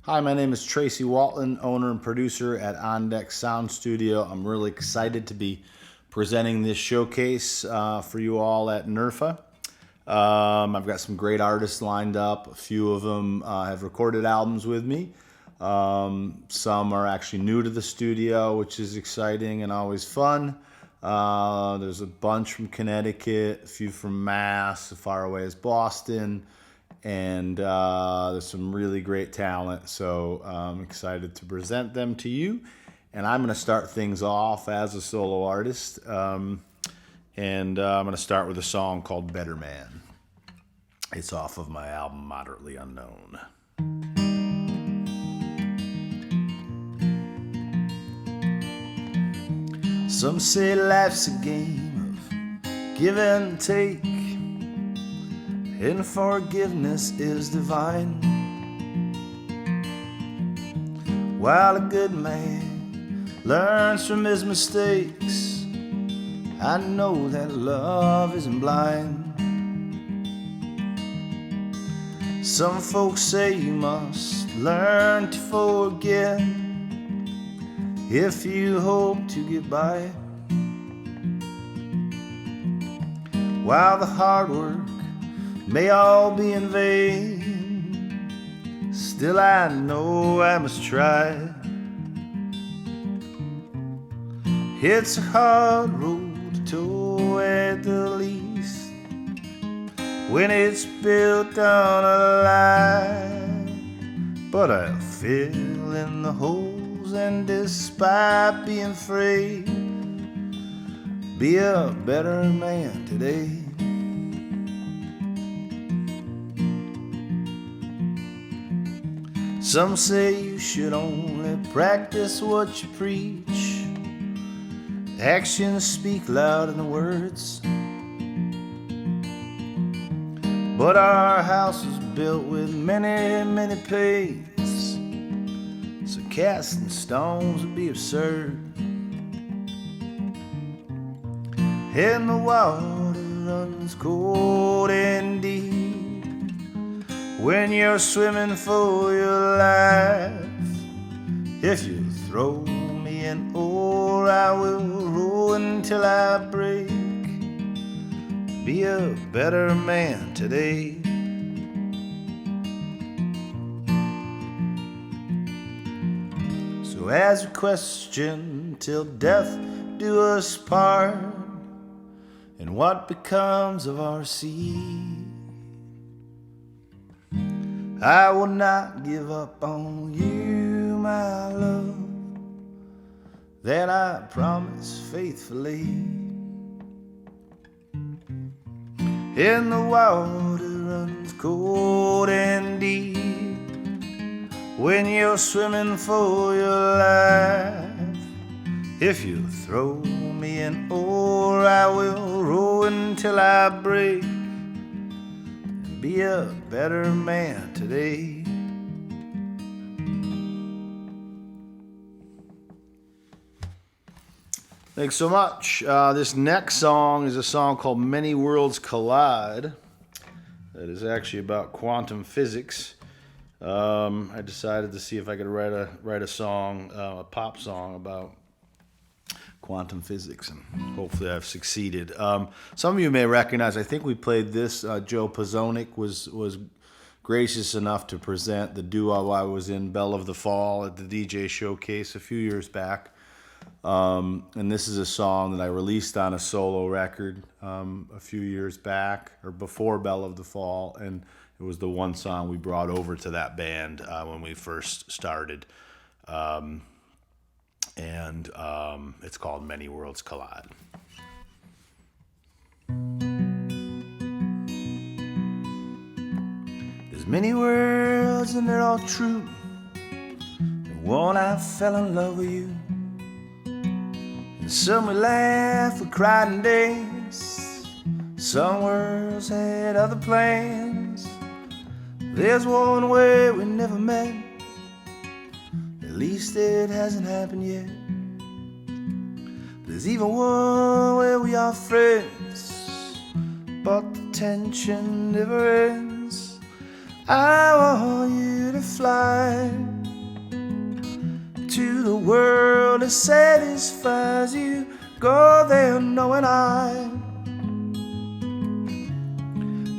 Hi, my name is Tracy Walton, owner and producer at On Deck Sound Studio. I'm really excited to be presenting this showcase for you all at NERFA. I've got some great artists lined up. A few of them have recorded albums with me. Some are actually new to the studio, which is exciting and always fun. There's a bunch from Connecticut, a few from Mass, as far away as Boston, and there's some really great talent, so I'm excited to present them to you. And I'm going to start things off as a solo artist, and I'm going to start with a song called Better Man. It's off of my album Moderately Unknown. Some say life's a game of give and take, and forgiveness is divine. While a good man learns from his mistakes, I know that love isn't blind. Some folks say you must learn to forget if you hope to get by. While the hard work may all be in vain, still I know I must try. It's a hard road to toe at the least, when it's built on a lie. But I'll fill in the holes, and despite being afraid, be a better man today. Some say you should only practice what you preach. Actions speak louder than words. But our house was built with many, many pegs, so casting stones would be absurd. And the water runs cold and deep when you're swimming for your life. If you throw me an oar, I will row until I break. Be a better man today. So as we question till death do us part, and what becomes of our seed, I will not give up on you, my love, that I promise faithfully. And the water runs cold and deep when you're swimming for your life. If you throw me an oar, I will row until I break. Be a better man today. Thanks so much. This next song is a song called Many Worlds Collide. That is actually about quantum physics. I decided to see if I could write a song, a pop song about quantum physics, and hopefully I've succeeded. Some of you may recognize, I think we played this. Joe Pozonik was gracious enough to present the duo I was in, Belle of the Fall, at the DJ Showcase a few years back. And this is a song that I released on a solo record a few years back, or before Belle of the Fall, and it was the one song we brought over to that band when we first started. And it's called Many Worlds Collide. There's many worlds and they're all true. And one I fell in love with you. And some we laughed, we cried in days. Some worlds had other plans. There's one way we never met. At least it hasn't happened yet. There's even one where we are friends, but the tension never ends. I want you to fly to the world that satisfies you. Go there knowing I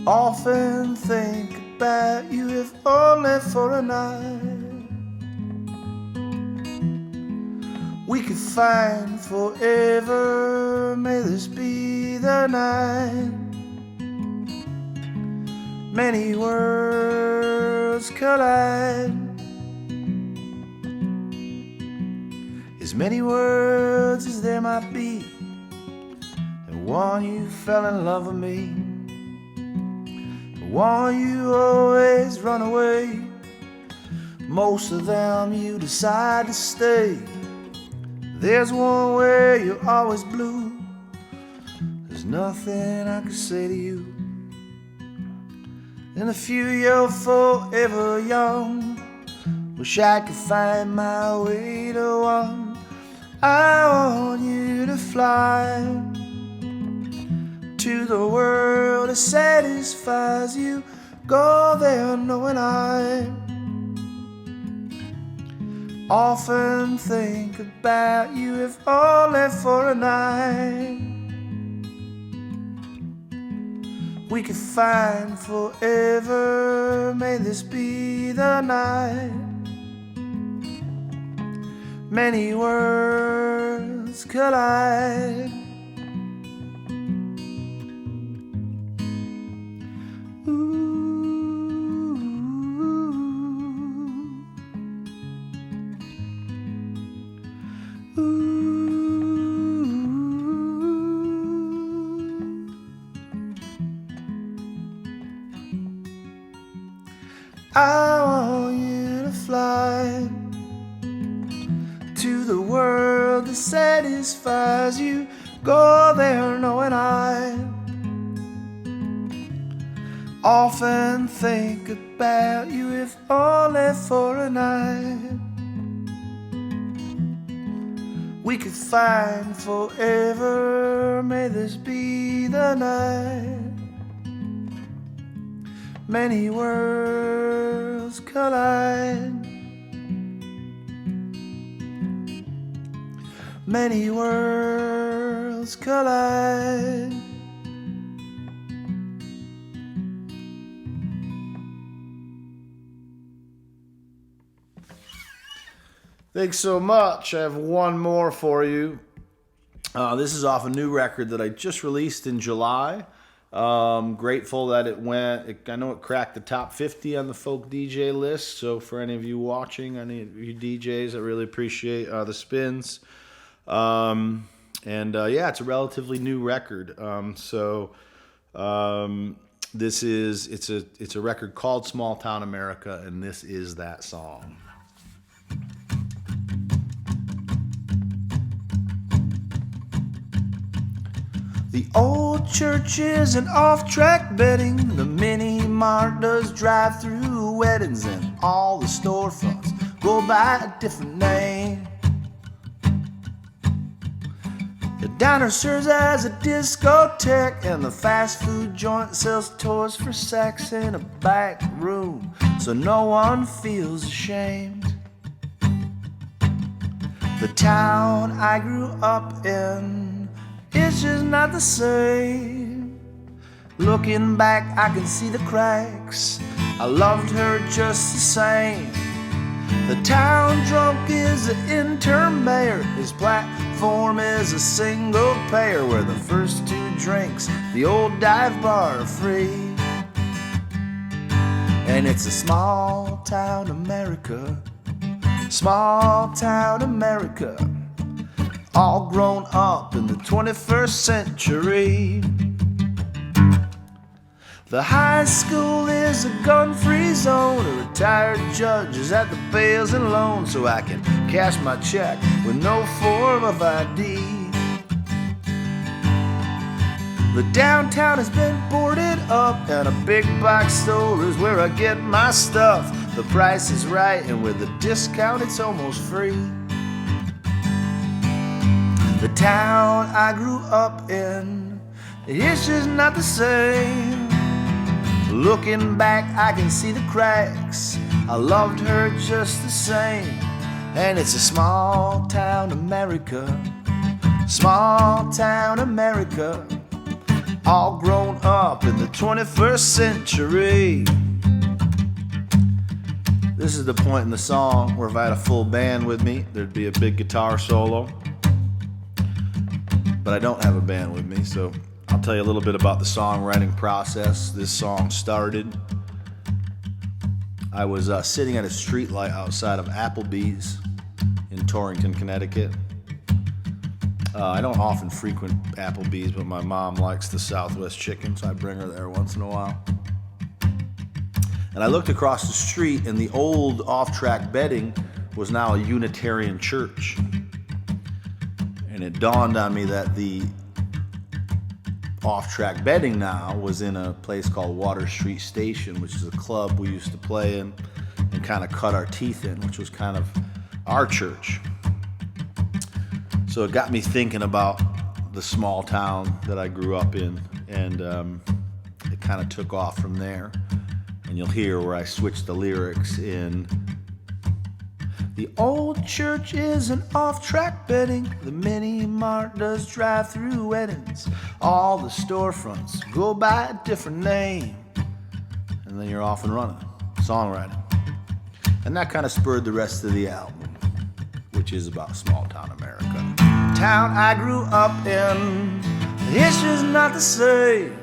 often think about you, if only for a night. We could find forever, may this be the night. Many worlds collide, as many worlds as there might be, and one you fell in love with me, one you always run away. Most of them you decide to stay. There's one where you're always blue. There's nothing I could say to you. In a few you're forever young. Wish I could find my way to one. I want you to fly to the world that satisfies you. Go there knowing I often think about you, if only for a night. We could find forever, may this be the night. Many worlds collide. I want you to fly to the world that satisfies you. Go there knowing I often think about you, if only for a night. We could find forever, may this be the night. Many worlds collide. Many worlds collide. Thanks so much. I have one more for you. This is off a new record that I just released in July. Grateful that it went, I know it cracked the top 50 on the folk DJ list. So for any of you watching, any of you DJs, I really appreciate the spins. Yeah, it's a relatively new record. This is, it's a record called Small Town America, and this is that song. The old church is an off-track betting. The mini mart does drive-through weddings, and all the storefronts go by a different name. The diner serves as a discotheque, and the fast food joint sells toys for sacks in a back room, so no one feels ashamed. The town I grew up in, it's just not the same. Looking back, I can see the cracks. I loved her just the same. The town drunk is the intern mayor. His platform is a single payer, where the first two drinks, the old dive bar, are free. And it's a small town America. Small town America, all grown up in the 21st century. The high school is a gun-free zone. A retired judge is at the Bales and Loan, so I can cash my check with no form of ID. The downtown has been boarded up, and a big box store is where I get my stuff. The price is right, and with a discount it's almost free. The town I grew up in, it's just not the same. Looking back, I can see the cracks. I loved her just the same. And it's a small town America, small town America, all grown up in the 21st century. This is the point in the song where if I had a full band with me, there'd be a big guitar solo. But I don't have a band with me, so I'll tell you a little bit about the songwriting process. This song started. I was sitting at a streetlight outside of Applebee's in Torrington, Connecticut. I don't often frequent Applebee's, but my mom likes the Southwest chicken, so I bring her there once in a while. And I looked across the street, and the old off-track bedding was now a Unitarian church. And it dawned on me that the off-track bedding now was in a place called Water Street Station, which is a club we used to play in and kind of cut our teeth in, which was kind of our church. So it got me thinking about the small town that I grew up in, and it kind of took off from there. And you'll hear where I switched the lyrics in. The old church is an off-track bedding. The mini-mart does drive-through weddings. All the storefronts go by a different name. And then you're off and running, songwriting. And that kind of spurred the rest of the album, which is about small-town America. Town I grew up in, the history's not the same.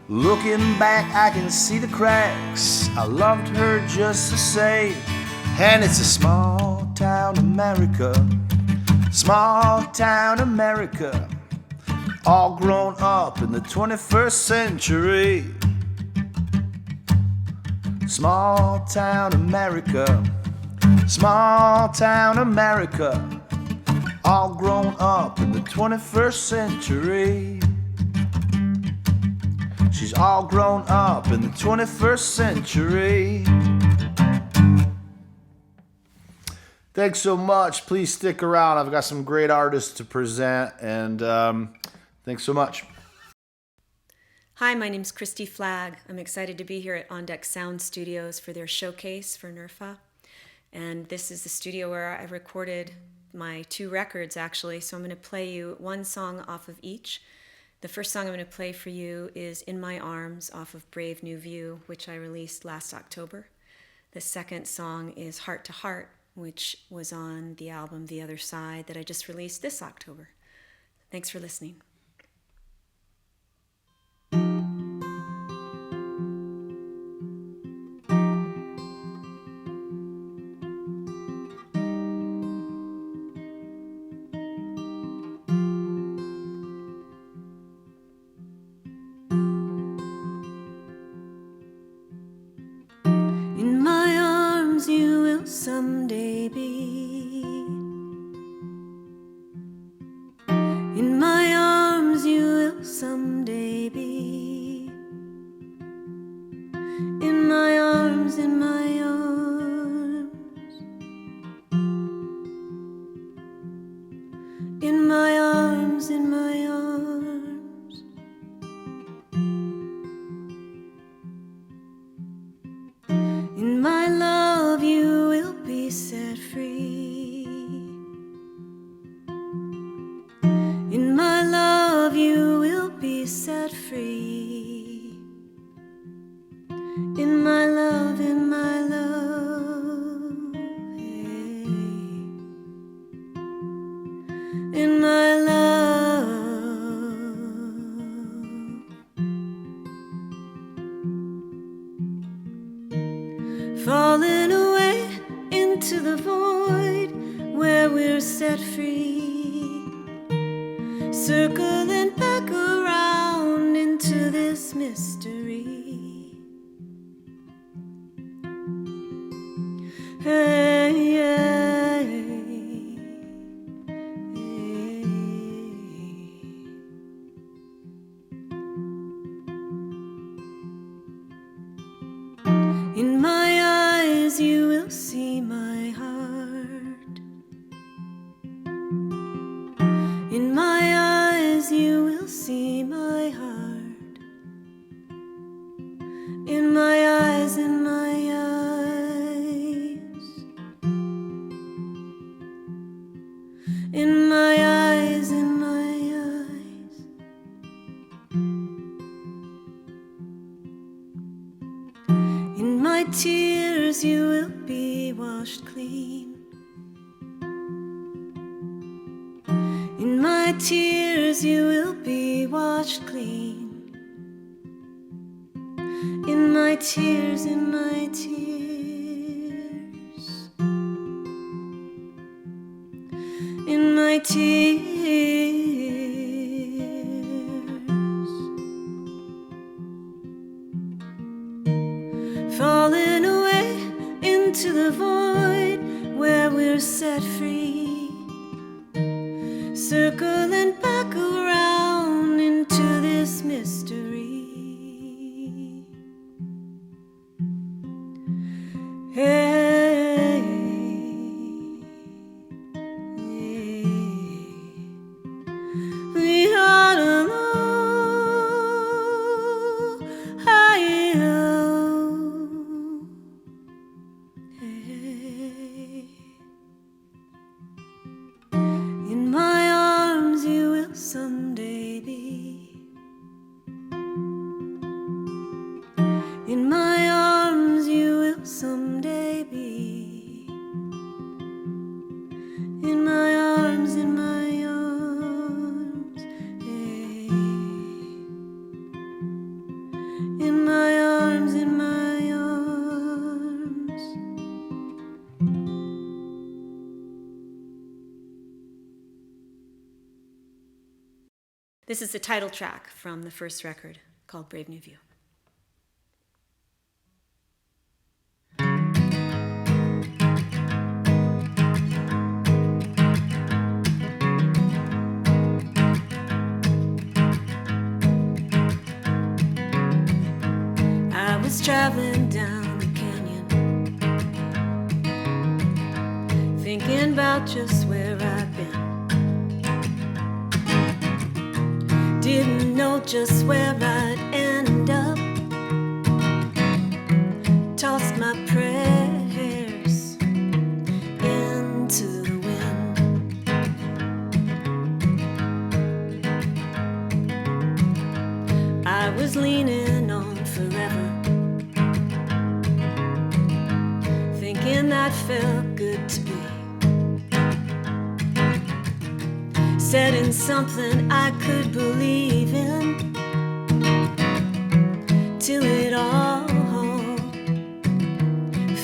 Looking back, I can see the cracks. I loved her just the same. And it's a small town America, small town America, all grown up in the 21st century. Small town America, small town America, all grown up in the 21st century. She's all grown up in the 21st century. Thanks so much. Please stick around. I've got some great artists to present, and thanks so much. Hi, my name's Kristi Flagg. I'm excited to be here at On Deck Sound Studios for their showcase for NERFA. And this is the studio where I recorded my 2 records, actually. So I'm going to play you one song off of each. The first song I'm going to play for you is In My Arms off of Brave New View, which I released last October. The second song is Heart to Heart, which was on the album The Other Side that I just released this October. Thanks for listening. In my arms you will someday be. In my arms you will someday be. In my arms, in my arms. In my arms, in my arms. In my love you will be set free. In my love you will be set free. In my love, in my love, hey. In my love. Falling away into the void where we're set free, circling back around into this mystery. Hey, hey, hey. In my eyes you will see my heart. In my eyes you will see my heart. In my eyes, in my eyes. In my tears you will be washed clean. In my tears you will be washed clean. In my tears, in my tears, in my tears, falling away into the void where we're set free, circling back around into this mystery. Hey, we are alone. Hey, in my arms you will someday be. In my arms you will someday be. In my arms, in my arms, hey. In my arms, in my arms. This is the title track from the first record called Brave New View. I was traveling down the canyon, thinking about just where I've been. Didn't know just where I'd end up. Tossed my prayers into the wind. I was leaning on forever, thinking that felt good to be. Set in something I could believe in, till it all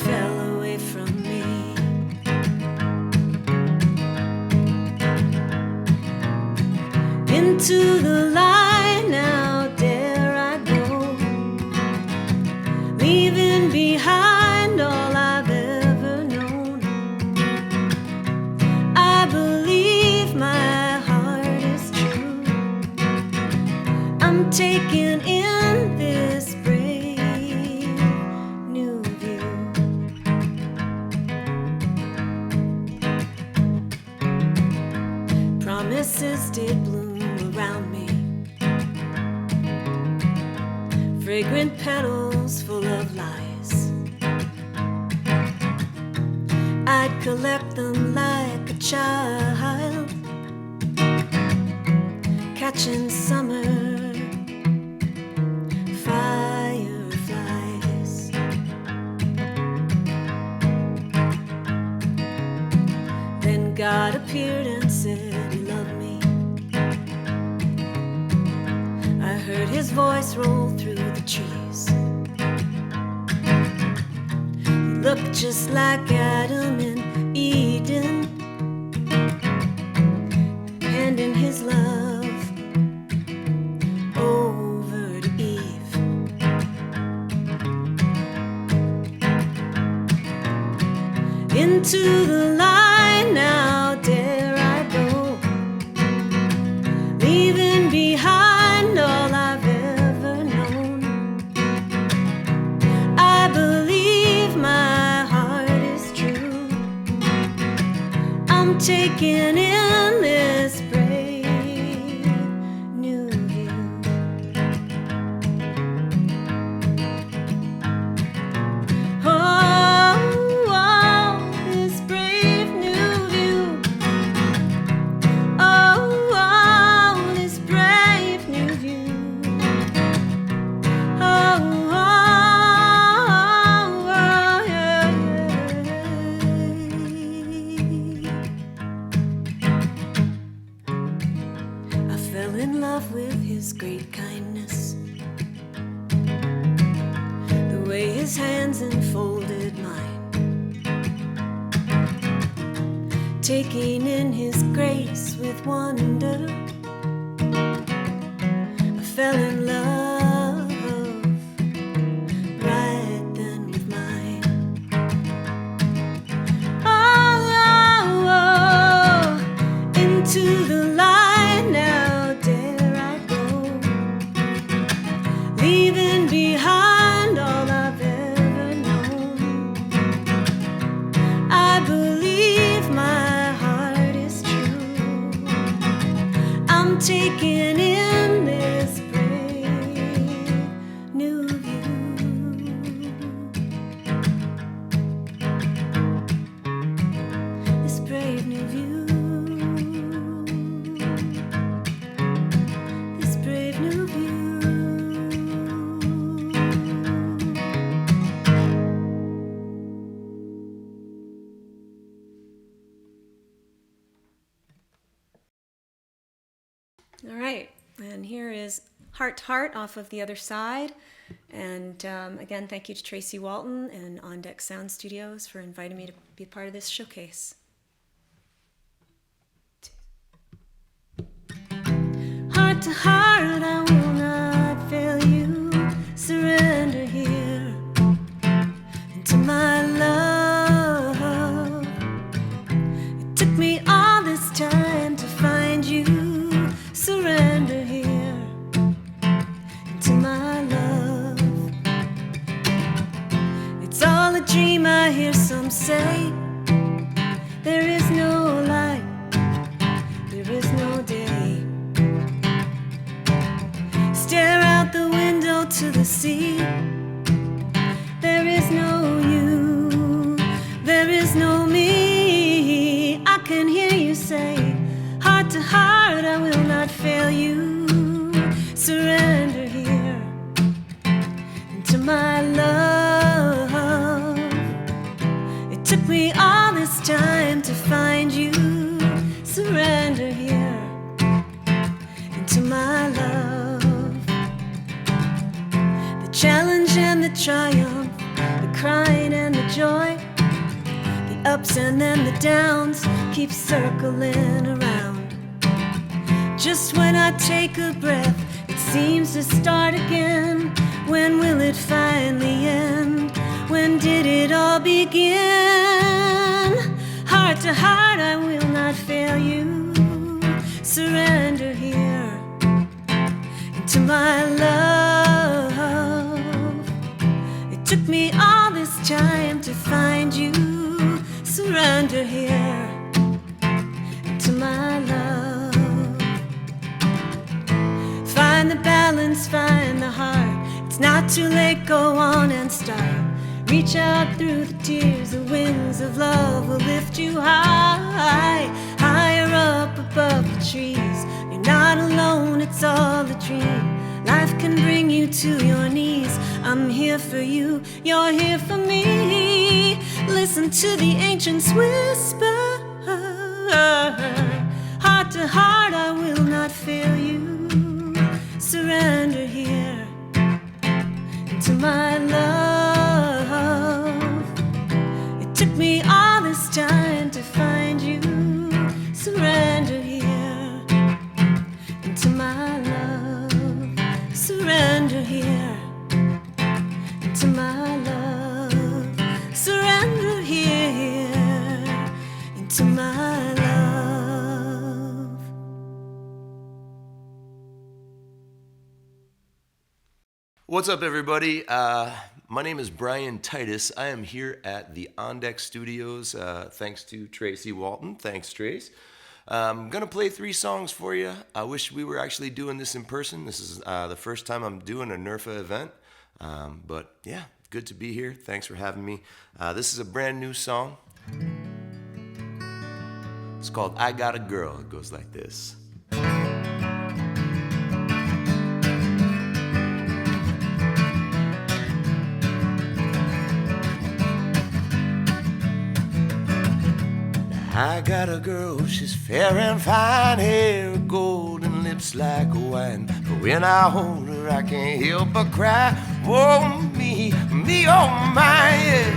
fell away from me. Into the light now dare I go, leaving behind all I've ever known. I believe my heart is true. I'm taking in this brave new view. Promises did bloom around me, fragrant petals full of lies. I'd collect them like a child, catching summer fireflies. Then God appeared and said he loved me. I heard his voice roll through the trees. He looked just like Adam in Eden, handing his love over to Eve. Into the light now dare I go, leaving behind all I've ever known. I believe my heart is true. I'm taking in this brave new view. Oh, this brave new view. Oh, this brave new view. hands and folded mine, taking in his grace with wonder. I fell in love right then with mine. Oh, into the light now dare I go, leaving behind all I've ever known. I believe my heart is true. I'm taking in this brave new view. This brave new view. This brave new view. All right, and here is Heart to Heart off of The Other Side. And again, thank you to Tracy Walton and On Deck Sound Studios for inviting me to be part of this showcase. Heart to heart, I will not fail you. Surrender here into my love. It took me all this time to find you. Surrender here into my love. It's all a dream, I hear some say. There is no light, there is no day. Stare out the window to the sea. There is no you, there is no me. I can hear you say, heart to heart, I will not fail you. Surrender here into my love. It took me all this time to find you. Surrender here into my love. The challenge and the triumph, the crying and the joy, the ups and then the downs keep circling around. Just when I take a breath, it seems to start again. When will it finally end? When did it all begin? Heart to heart, I will not fail you. Surrender here into my love. It took me all this time to find you. Surrender here into my love. Find the balance, find the heart. It's not too late, go on and start. Reach out through the tears, the winds of love will lift you high. Higher up above the trees. You're not alone, it's all a dream. Life can bring you to your knees. I'm here for you, you're here for me. Listen to the ancients whisper. Heart to heart, I will not fail you. Surrender here into my love. It took me all this time to find you. Surrender here into my love. Surrender here into my love. Surrender here into my love. What's up, everybody? My name is Brian Titus. I am here at the On Deck Studios, thanks to Tracy Walton. Thanks, Trace. I'm going to play 3 songs for you. I wish we were actually doing this in person. This is the first time I'm doing a NERFA event. But yeah, good to be here. Thanks for having me. This is a brand new song. It's called I Got a Girl. It goes like this. I got a girl, she's fair and fine, hair of gold and lips like wine. But when I hold her, I can't help but cry. Oh, me me, oh my, yeah.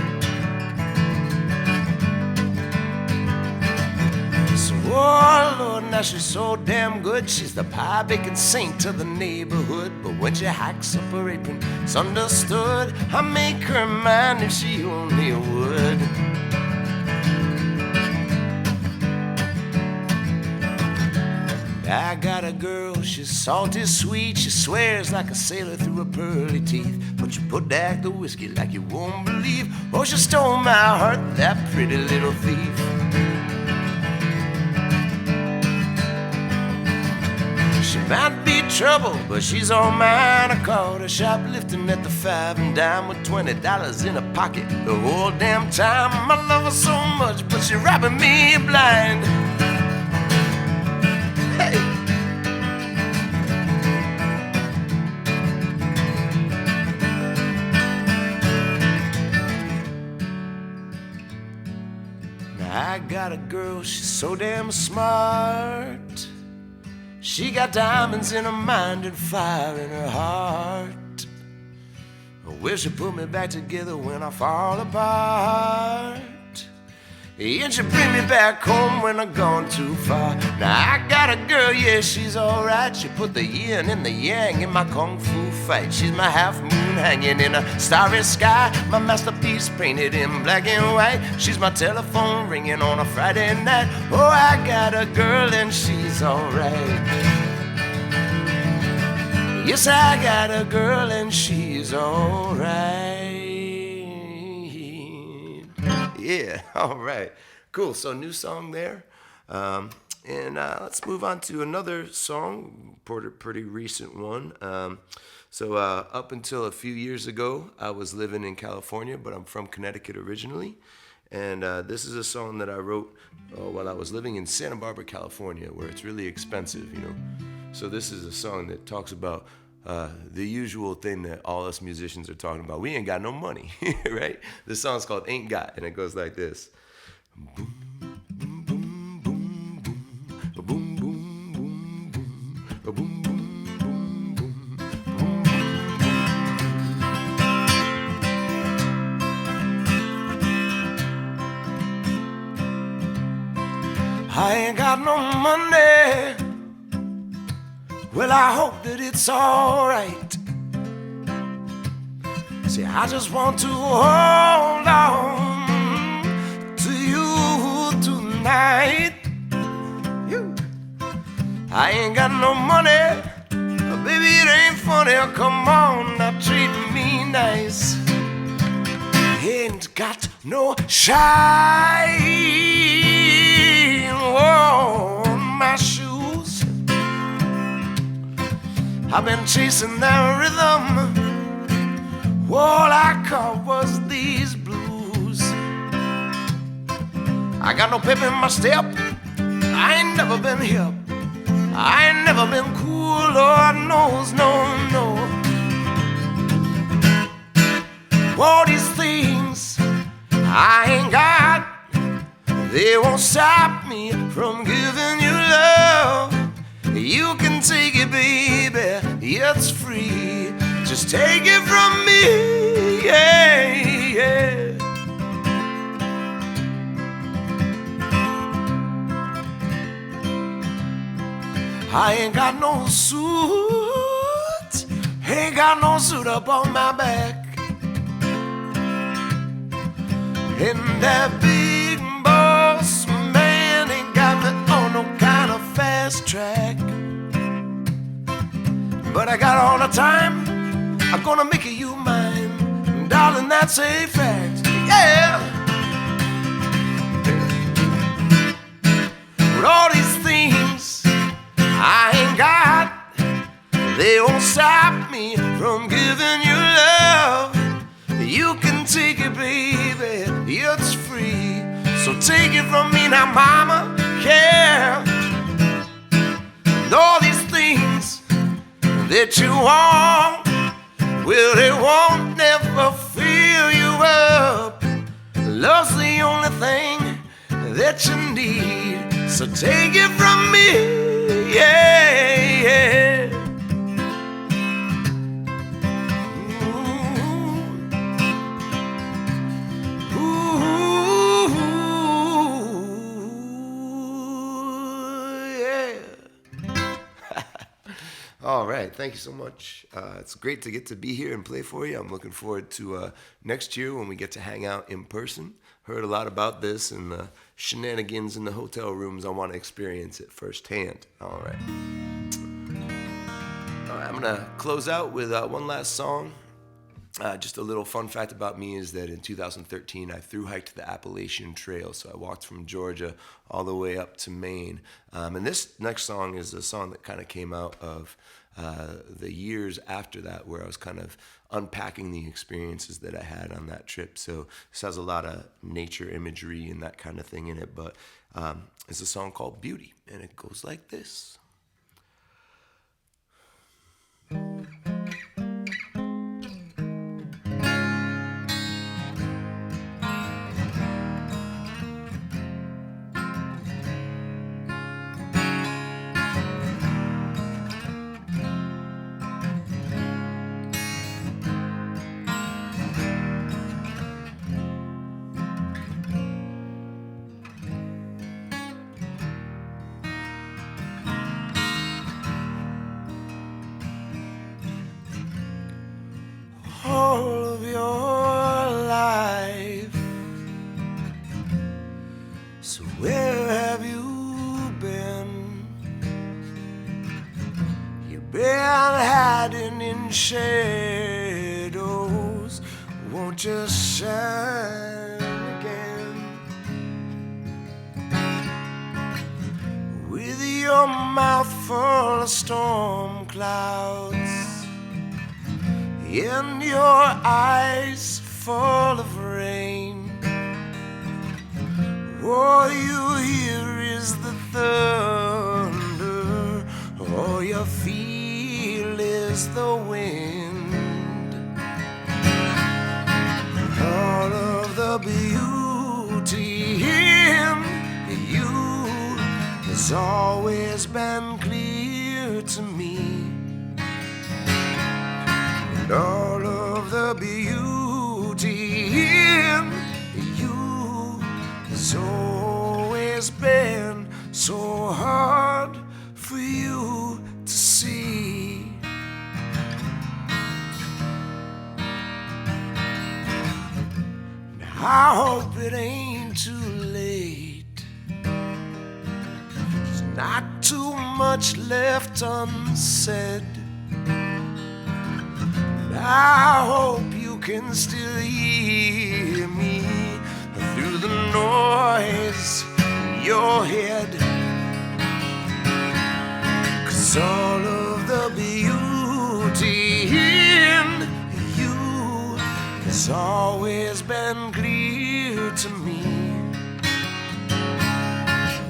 So, oh Lord, now she's so damn good. She's the pie-baking saint of the neighborhood. But when she hikes up her apron, it's understood. I make her mine if she only would. I got a girl, she's salty sweet. She swears like a sailor through her pearly teeth. But you put back the whiskey like you won't believe. Oh, she stole my heart, that pretty little thief. She might be trouble, but she's all mine. I caught her shoplifting at the 5 and dime with $20 in her pocket the whole damn time. I love her so much, but she's robbing me blind. Hey. Now I got a girl, she's so damn smart. She got diamonds in her mind and fire in her heart. Well, she put me back together when I fall apart. And she bring me back home when I've gone too far. Now I got a girl, yeah, she's alright. She put the yin and the yang in my kung fu fight. She's my half moon hanging in a starry sky. My masterpiece painted in black and white. She's my telephone ringing on a Friday night. Oh, I got a girl and she's alright. Yes, I got a girl and she's alright. Yeah, all right. Cool. So new song there. And let's move on to another song, pretty recent one. So up until a few years ago, I was living in California, but I'm from Connecticut originally. And this is a song that I wrote while I was living in Santa Barbara, California, where it's really expensive, you know. So this is a song that talks about the usual thing that all us musicians are talking about. We ain't got no money, right? This song's called Ain't Got, and it goes like this. Boom, boom, boom, boom, boom, boom, boom, boom, boom, boom, boom, boom, boom, boom. I ain't got no money. Well, I hope that it's alright. See, I just want to hold on to you tonight. I ain't got no money, but baby, it ain't funny. Come on, now treat me nice. Ain't got no shine on my shoes. I've been chasing that rhythm. All I caught was these blues. I got no pep in my step. I ain't never been hip. I ain't never been cool, Lord knows, no, no. All these things I ain't got, they won't stop me from giving you love. You can take it, baby, it's free. Just take it from me, yeah, yeah. I ain't got no suit, ain't got no suit up on my back. And that big boss man ain't got me on no kind of fast track. But I got all the time, I'm gonna make you mine. Darling, that's a fact, yeah. But all these things I ain't got, they won't stop me from giving you love. You can take it, baby, it's free. So take it from me now, mama, yeah. And all these things that you want, well, they won't never fill you up. Love's the only thing that you need. So take it from me, yeah, yeah. All right, thank you so much. It's great to get to be here and play for you. I'm looking forward to next year when we get to hang out in person. Heard a lot about this and the shenanigans in the hotel rooms. I want to experience it firsthand. All right. I'm going to close out with one last song. Just a little fun fact about me is that in 2013, I thru-hiked the Appalachian Trail. So I walked from Georgia all the way up to Maine. And this next song is a song that kind of came out of the years after that, where I was kind of unpacking the experiences that I had on that trip. So this has a lot of nature imagery and that kind of thing in it. But it's a song called Beauty, and it goes like this. All of your life, so where have you been? You've been hiding in shadows. Won't you shine again? With your mouth full of storm clouds and your eyes full of rain, all you hear is the thunder, all you feel is the wind. All of the beauty in you has always been clear to me. All of the beauty in you has always been so hard for you to see. Now I hope it ain't too late. There's not too much left unsaid. I hope you can still hear me through the noise in your head. 'Cause all of the beauty in you has always been clear to me.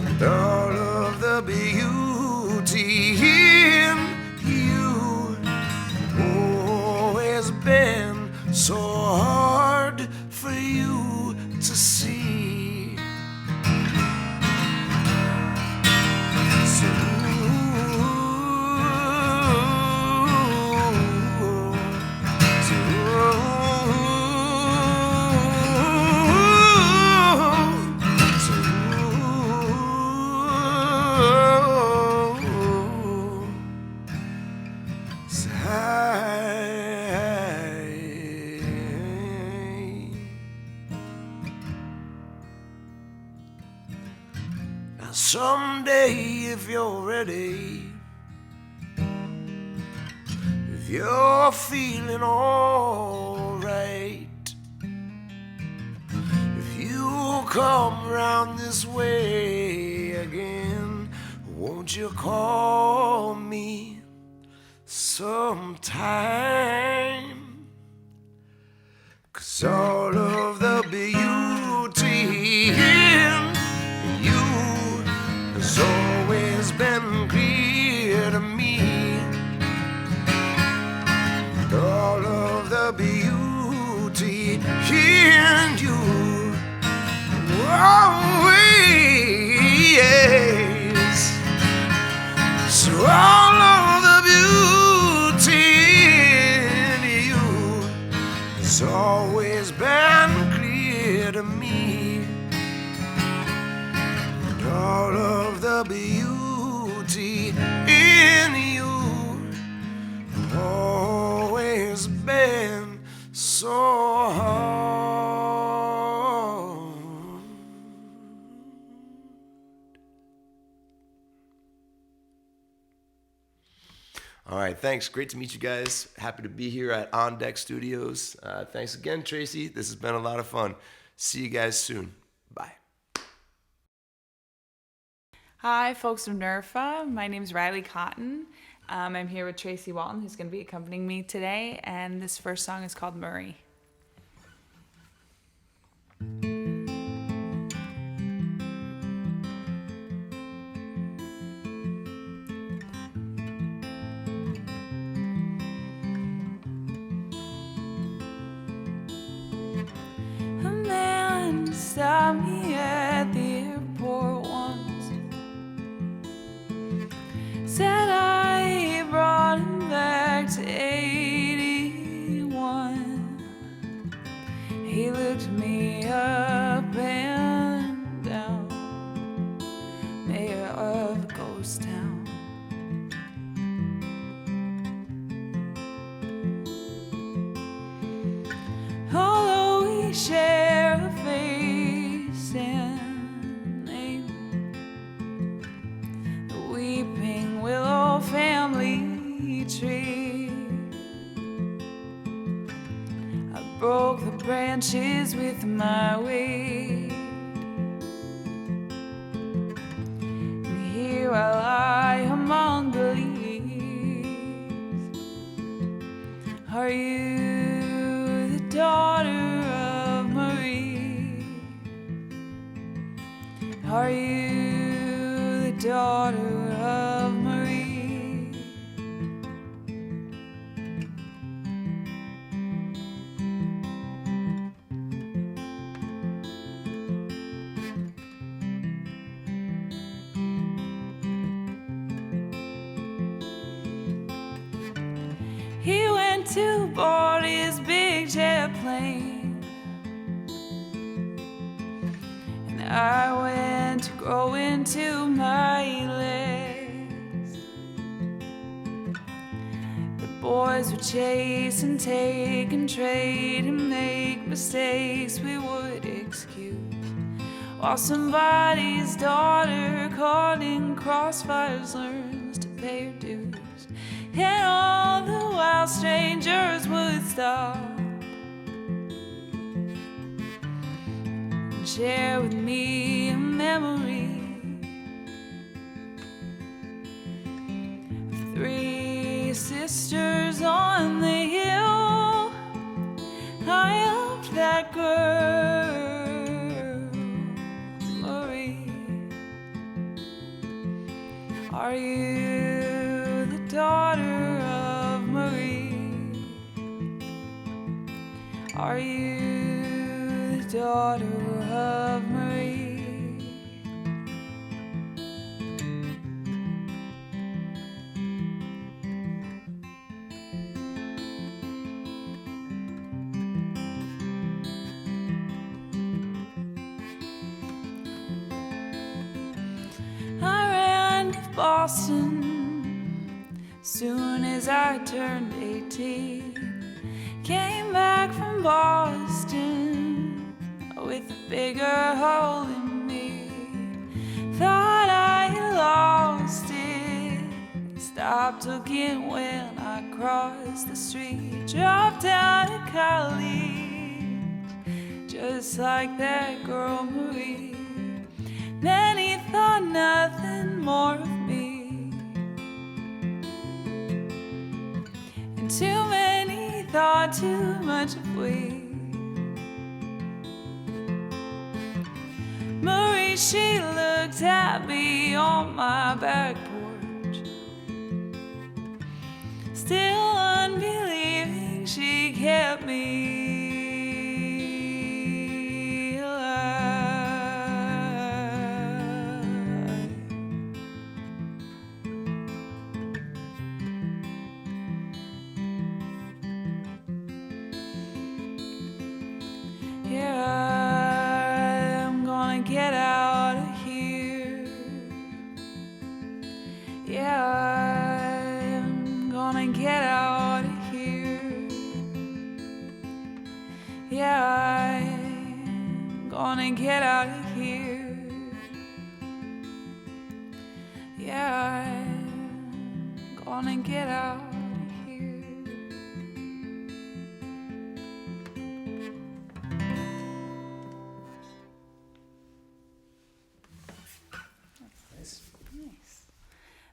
And all of the beauty in you has been so hard for you to see. So, someday, if you're ready, if you're feeling alright, if you come round this way again, won't you call me sometime? 'Cause all of the beauty in you has always been clear to me. And all of the beauty in you always. So all of the beauty in you has always been clear to me. All of the beauty in you right, thanks. Great to meet you guys. Happy to be here at On Deck Studios. Thanks again, Tracy. This has been a lot of fun. See you guys soon. Bye. Hi, folks from NERFA. My name is Riley Cotton. I'm here with Tracy Walton, who's going to be accompanying me today, and this first song is called Murray. A man stopped me at the airport once, said I brought him back to 81. He looked me up and down, mayor of a ghost town. Although we share a face and name, the weeping willow family tree, I broke the branches with my weight, and here I lie among the leaves. Are you the daughter of Marie? Are you the daughter of Marie? He went to board his big jet plane, and I went to grow into my legs. The boys would chase and take and trade and make mistakes we would excuse, while somebody's daughter caught in crossfires learns to pay her dues. And all the while strangers would stop and share with me a memory of three sisters on the hill. I loved that girl, Marie. Are you the daughter of Marie? Are you the daughter of Marie? I ran to Boston soon as I turned 18. Came back from Boston with a bigger hole in me. Thought I had lost it. Stopped looking when I crossed the street. Dropped out of college, just like that girl Marie. Then he thought nothing more of me, and too many thought too much of we. Marie, she looked at me on my back porch, still unbelieving she kept me alive. Yeah, I'm gonna get out of here. Yeah, I'm gonna get out of here. Yeah, I'm gonna get out of here. Yeah, I'm gonna get out.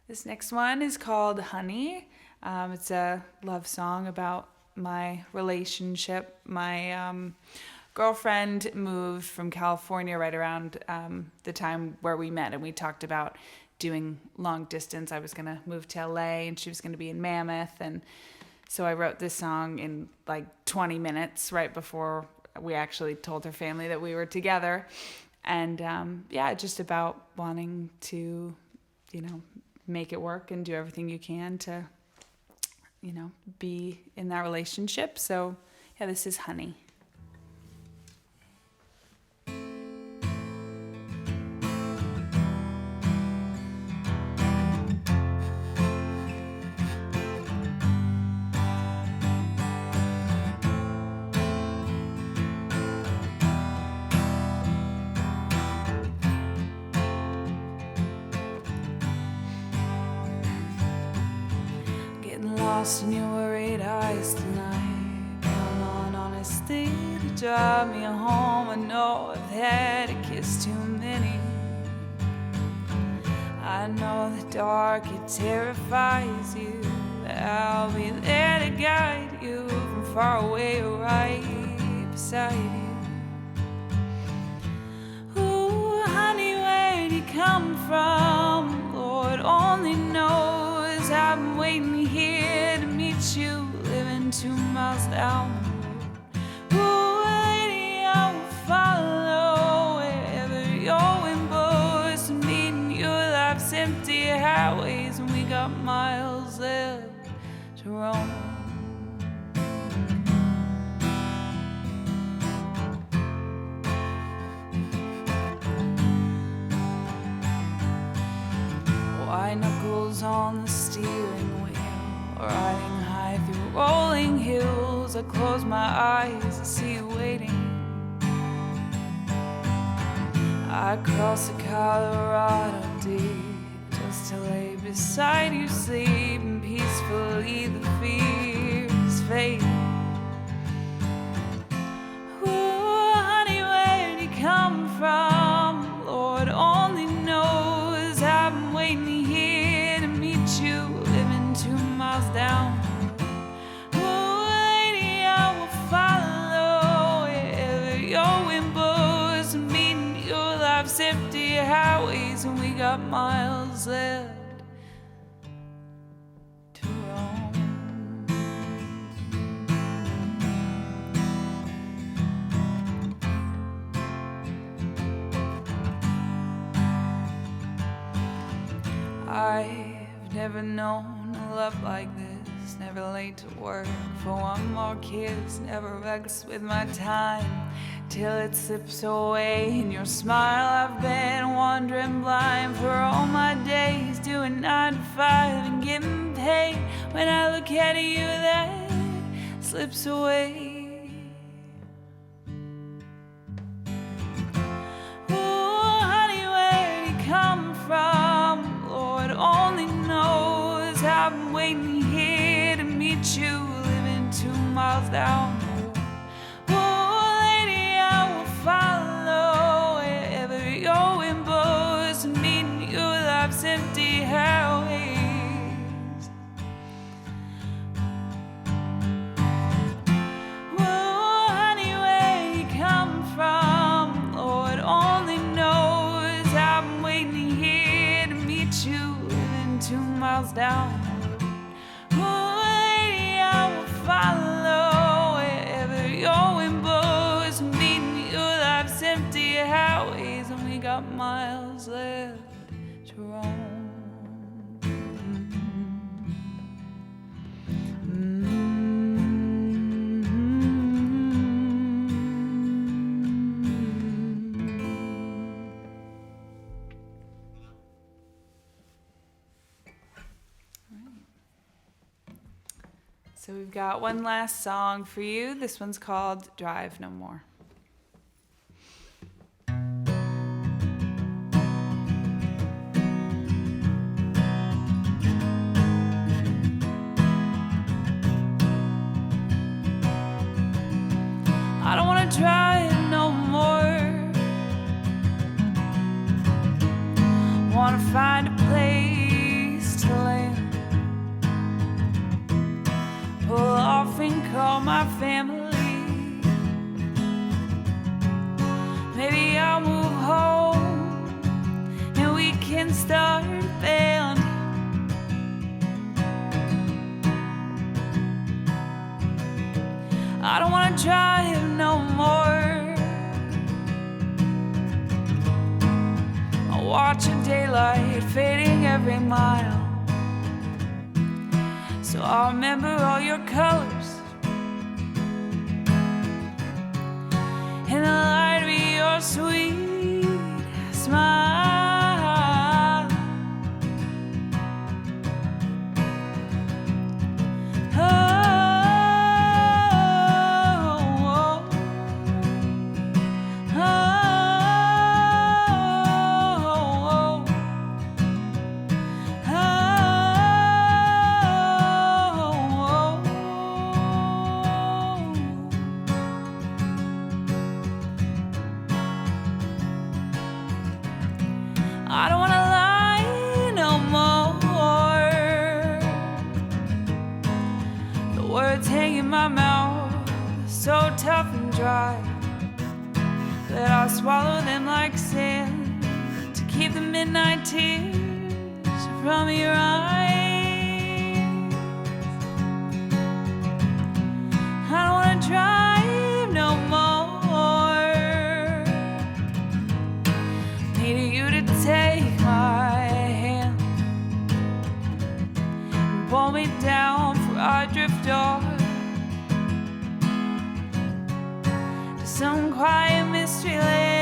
This next one is called Honey. It's a love song about my relationship. My girlfriend moved from California right around the time where we met, and we talked about doing long distance. I was going to move to LA, and she was going to be in Mammoth, and so I wrote this song in like 20 minutes right before we actually told her family that we were together. And just about wanting to, make it work and do everything you can to, be in that relationship. So, this is Honey. Lost in your worried eyes tonight, count on honesty to drive me home. I know I've had a kiss too many. I know the dark, it terrifies you, but I'll be there to guide you from far away or right beside you. Ooh, honey, where'd you come from? Lord only knows. I've been waiting here to meet you, living 2 miles down the road. Ooh, lady, I will follow wherever your wind blows, meeting your life's empty highways, and we got miles left to roam. White knuckles on the steering wheel, riding high through rolling hills. I close my eyes and see you waiting. I cross the Colorado deep just to lay beside you, sleeping peacefully. The fears fade. Ooh, honey, where'd you come from? Lord only knows. I've been waiting here to meet you, living 2 miles down. Oh, lady, I will follow wherever your wind blows, meeting your life's empty highways, and we got miles left to roam. I've never known a love like this, never late to work for one more kiss, never vexed with my time till it slips away in your smile. I've been wandering blind for all my days, doing 9 to 5 and getting paid. When I look at you, that slips away. Ooh, honey, where'd you come from? Lord only knows. I've been waiting here to meet you, living 2 miles down the road. Oh, lady, I will follow wherever your wind blows, meeting your life's empty highways. Oh, honey, where you come from? Lord only knows. I've been waiting here to meet you, 2 miles down the road. Oh, lady, I will follow wherever your wind blows, meeting your life's empty highways, and we got miles left to roam. So we've got one last song for you. This one's called Drive No More. I don't want to drive no more. Want to find a place to my family. Maybe I'll move home and we can start a band. I don't wanna drive no more. I'll watch the daylight fading every mile. So I'll remember all your colors and the light of your sweet smile. Oh, oh, I don't wanna lie no more. The words hang in my mouth, so tough and dry, that I swallow them like sand to keep the midnight tears from your eyes. I don't wanna drive no more. Need you to take my hand and pull me down, for I drift off to some quiet mystery land.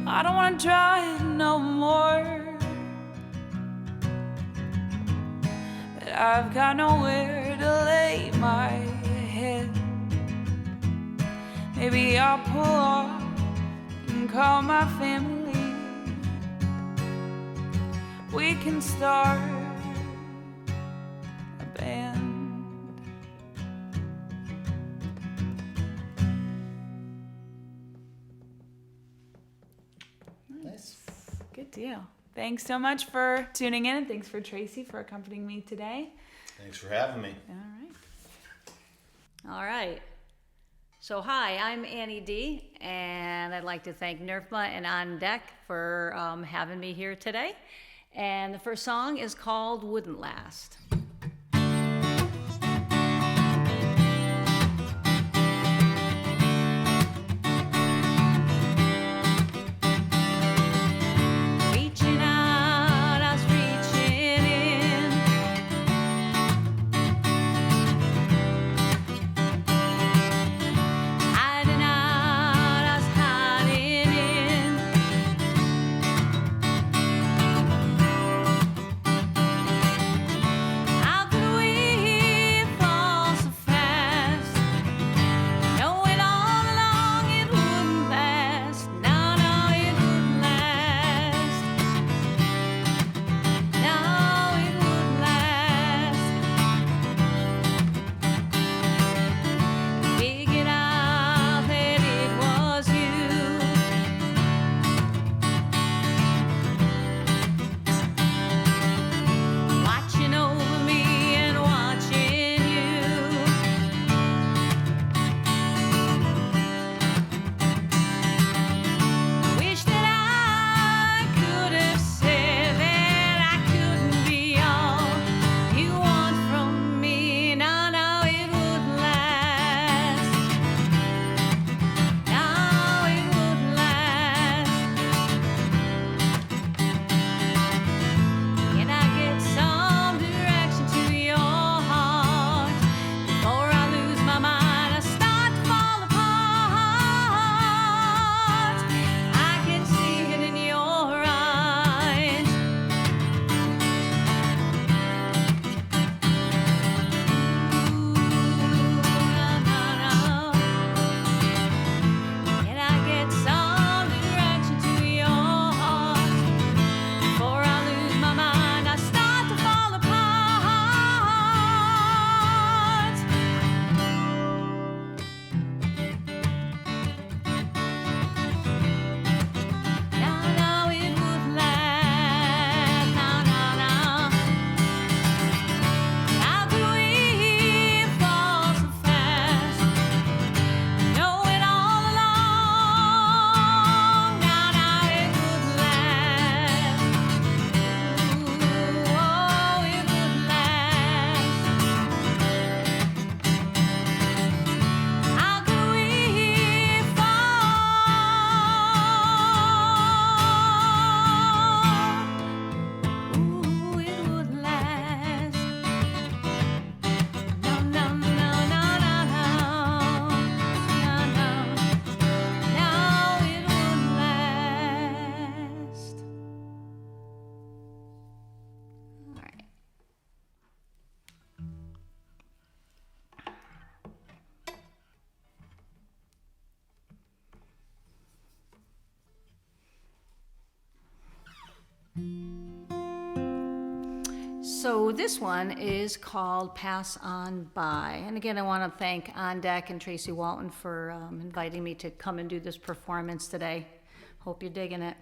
I don't wanna drive no more, but I've got nowhere to lay my head. Maybe I'll pull off and call my family. We can start a band. Nice. Good deal. Thanks so much for tuning in, and thanks for Tracy for accompanying me today. Thanks for having me. All right. All right. So hi, I'm Annie D, and I'd like to thank NERFA and On Deck for having me here today. And the first song is called Wouldn't Last. Reaching out, I was reaching in. Hiding out, I was hiding in. So this one is called Pass On By. And again, I want to thank On Deck and Tracy Walton for inviting me to come and do this performance today. Hope you're digging it.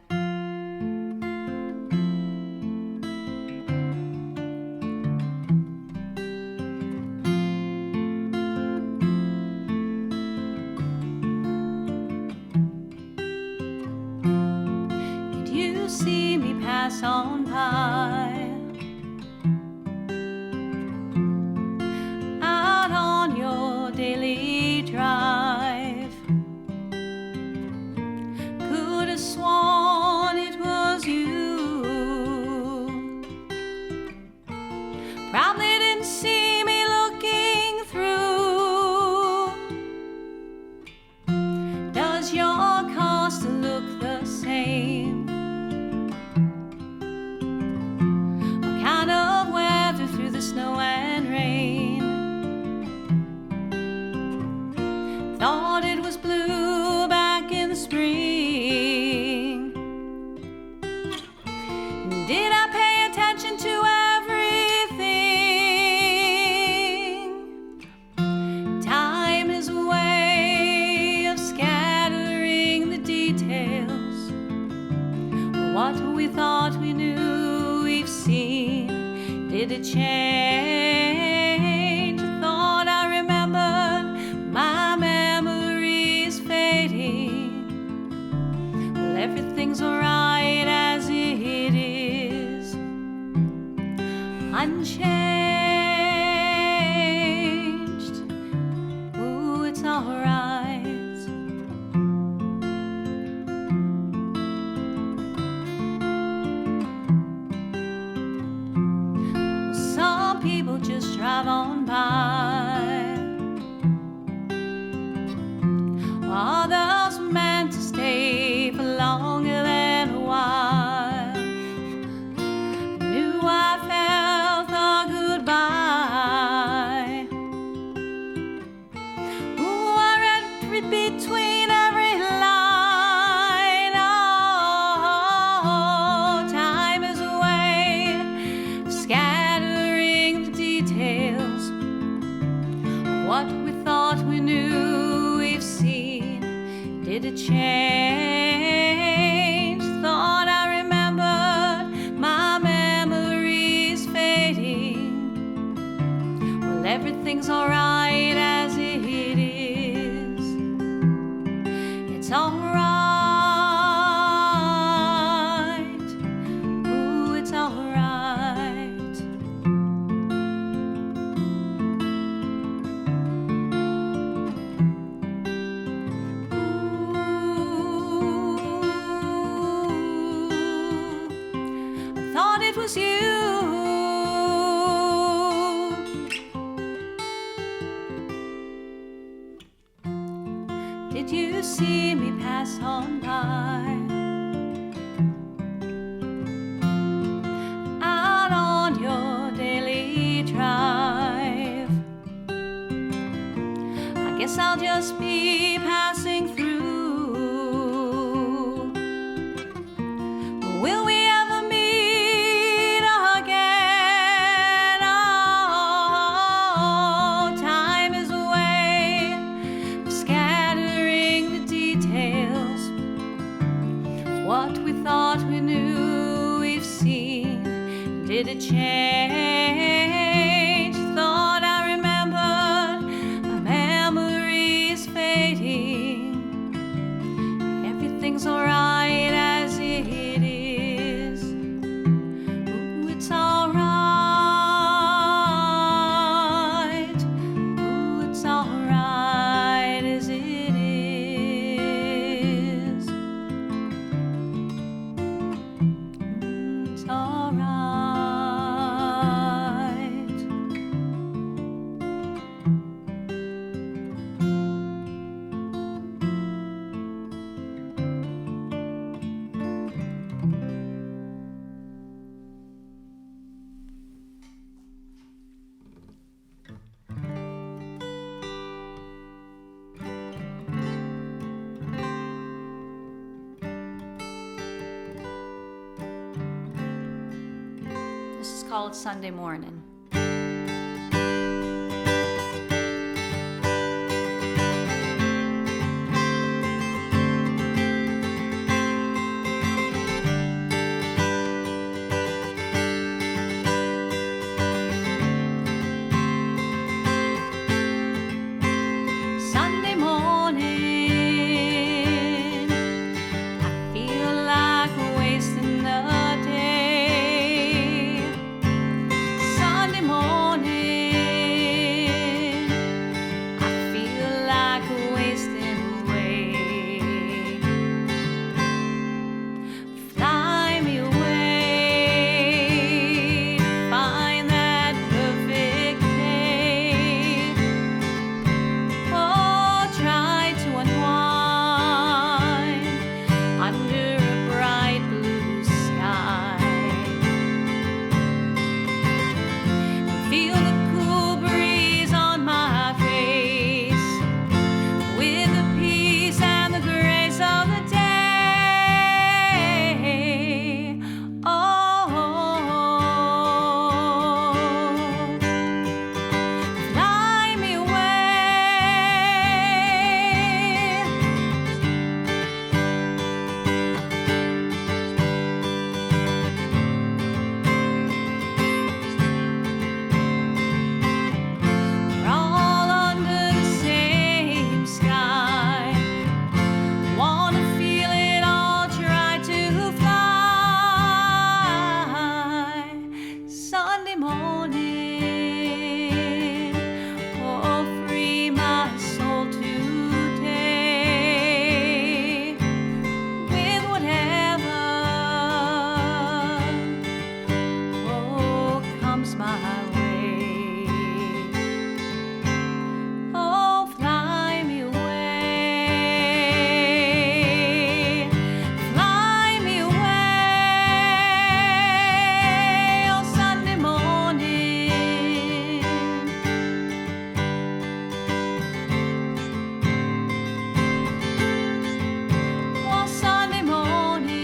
Did you see me pass on by? Out on your daily drive. Could have sworn it was you. Probably didn't see me looking through. Does your car still look the same? What kind of weather through the snow and rain? Thought it was blue back in the spring. Did I pay attention to everything? Time is a way of scattering the details. What we thought we knew, we've seen. Did it change? I thought I remembered. My memory's fading. Well, everything's alright as it is. Unchanged. Ooh, it's alright. Some people just drive on by. Others meant to stay for longer than a while. Knew I felt a goodbye. Ooh, I read between every line. Oh, time is a way of scattering the details of what we thought we knew, we've seen. Did it change? Thought I remembered. My memory's fading. Well, everything's alright as it is. It's alright. Ooh, it's alright. I thought it was you. Did you see me pass on by? Out on your daily drive. I guess I'll just be passing through. Will we ever meet again? Oh, time is a way of scattering the details. What we thought we knew, we've seen. Did it change? Thought I remembered. My memory's fading. Everything's alright as it is. Ooh, it's alright. Ooh, it's alright as it is. Ooh, it's alright. called Sunday Morning. Sunday morning, I feel like wasting the day. Sunday morning, I feel like wasting away. Fly me away, find that perfect day. Oh, try to unwind under a bright blue sky. Feel the cool breeze on my face with the peace and the grace of the day. Oh, fly me away. We're all under the same sky. Wanna feel it all, try to fly. Sunday morning, oh, free my soul today with whatever, oh, comes my way. Oh, fly me away, fly me away, oh, Sunday morning. Oh, Sunday morning.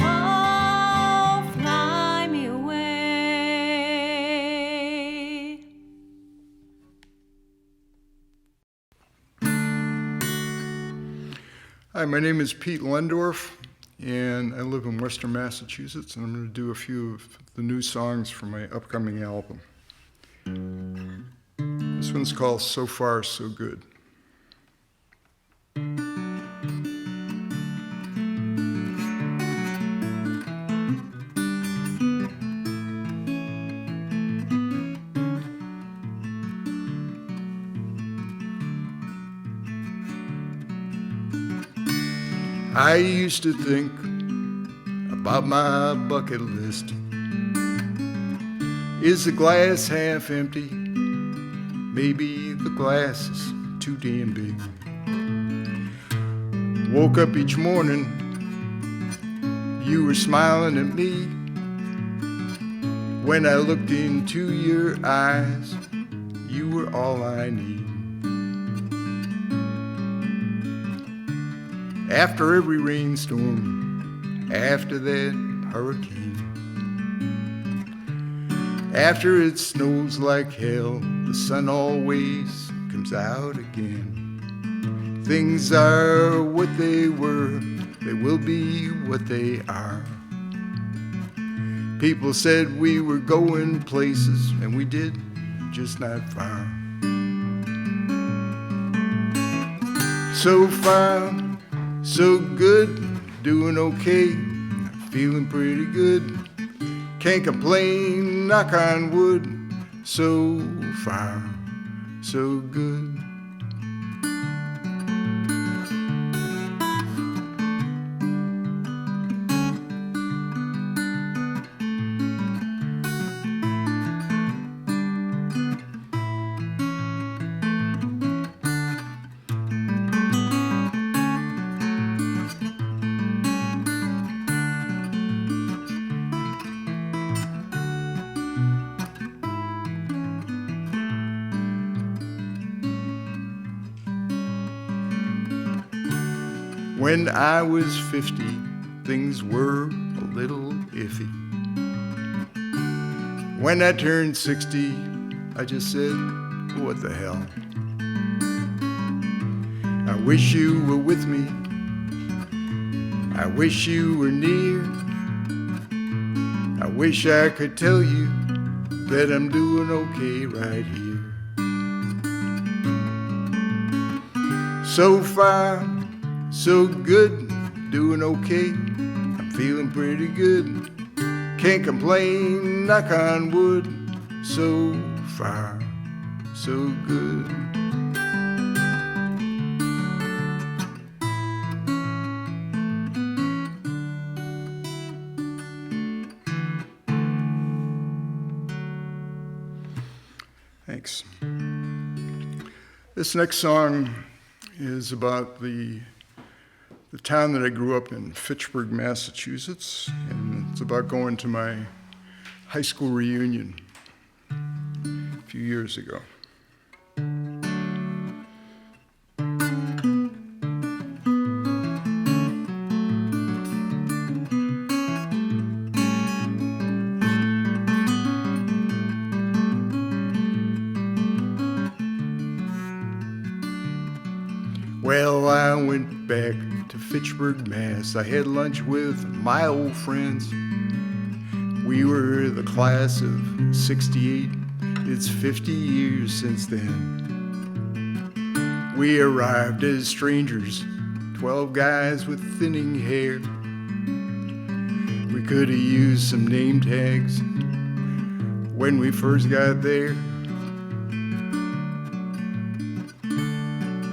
Oh, fly me away. Hi, my name is Pete Lehndorff, and I live in Western Massachusetts, and I'm going to do a few of the new songs for my upcoming album. This one's called So Far, So Good. I used to think about my bucket list. Is the glass half empty? Maybe the glass is too damn big. Woke up each morning, you were smiling at me. When I looked into your eyes, you were all I need. After every rainstorm, after that hurricane, after it snows like hell, the sun always comes out again. Things are what they were, they will be what they are. People said we were going places, and we did, just not far. So far, so good, doing okay, feeling pretty good. Can't complain, knock on wood. So far, so good. When I was 50, things were a little iffy. When I turned 60, I just said, what the hell? I wish you were with me. I wish you were near. I wish I could tell you that I'm doing okay right here. So far, so good, doing okay. I'm feeling pretty good. Can't complain, knock on wood. So far, so good. Thanks. This next song is about the town that I grew up in, Fitchburg, Massachusetts, and it's about going to my high school reunion a few years ago. Well, I went back to Fitchburg, Mass. I had lunch with my old friends. We were the class of '68. It's 50 years since then. We arrived as strangers, 12 guys with thinning hair. We could have used some name tags when we first got there.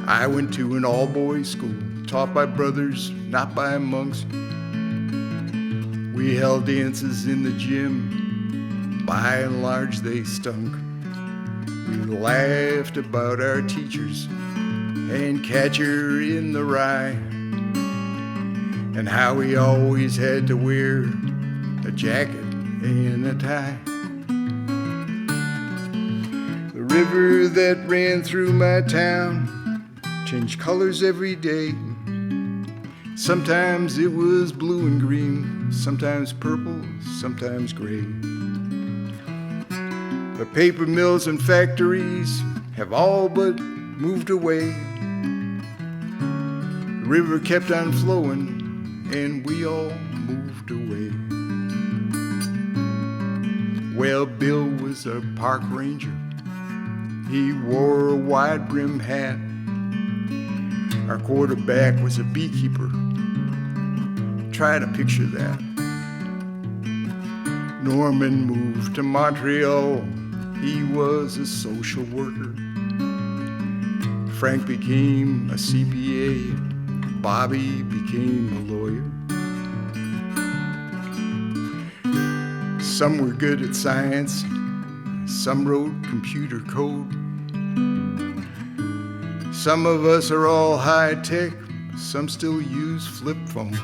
I went to an all-boys school, taught by brothers, not by monks. We held dances in the gym. By and large, they stunk. We laughed about our teachers and Catcher in the Rye, and how we always had to wear a jacket and a tie. The river that ran through my town changed colors every day. Sometimes it was blue and green, sometimes purple, sometimes gray. The paper mills and factories have all but moved away. The river kept on flowing and we all moved away. Well, Bill was a park ranger. He wore a wide-brimmed hat. Our quarterback was a beekeeper. Try to picture that. Norman moved to Montreal. He was a social worker. Frank became a CPA. Bobby became a lawyer. Some were good at science. Some wrote computer code. Some of us are all high-tech, some still use flip phones.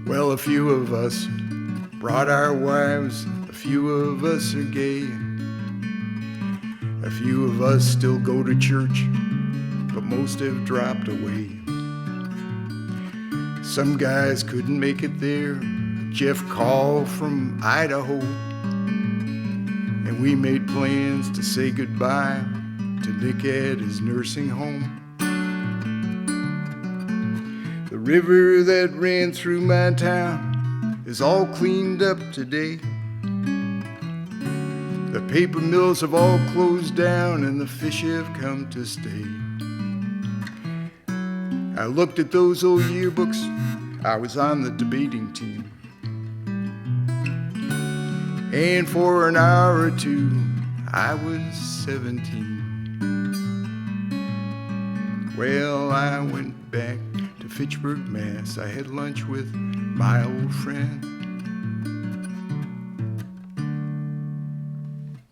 Well, a few of us brought our wives, a few of us are gay. A few of us still go to church, but most have dropped away. Some guys couldn't make it there. Jeff called from Idaho, and we made plans to say goodbye to Nick at his nursing home. The river that ran through my town is all cleaned up today. The paper mills have all closed down and the fish have come to stay. I looked at those old yearbooks. I was on the debating team. And for an hour or two, I was 17. Well, I went back to Fitchburg, Mass. I had lunch with my old friend.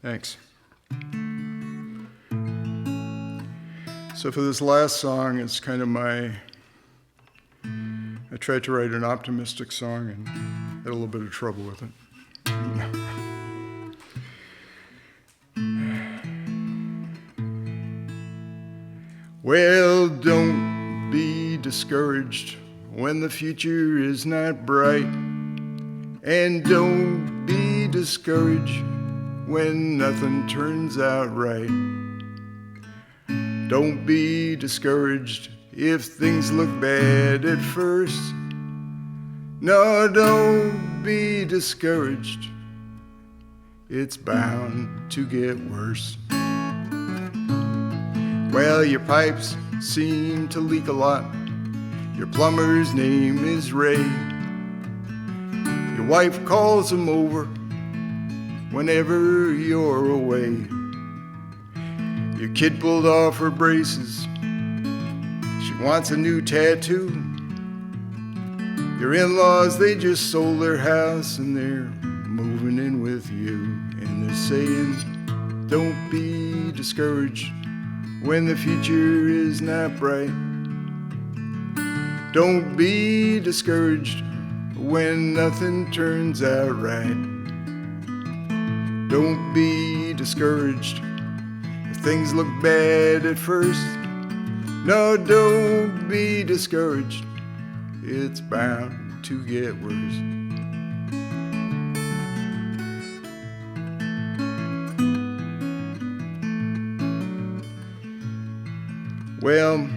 Thanks. So for this last song, it's kind of I tried to write an optimistic song and had a little bit of trouble with it. Well, don't be discouraged when the future is not bright, and don't be discouraged when nothing turns out right. Don't be discouraged if things look bad at first. No, don't be discouraged. It's bound to get worse. Well, your pipes seem to leak a lot. Your plumber's name is Ray. Your wife calls him over whenever you're away. Your kid pulled off her braces. She wants a new tattoo. Your in-laws, they just sold their house and they're moving in with you. And they're saying, don't be discouraged when the future is not bright. Don't be discouraged when nothing turns out right. Don't be discouraged if things look bad at first. No, don't be discouraged. It's bound to get worse. Well,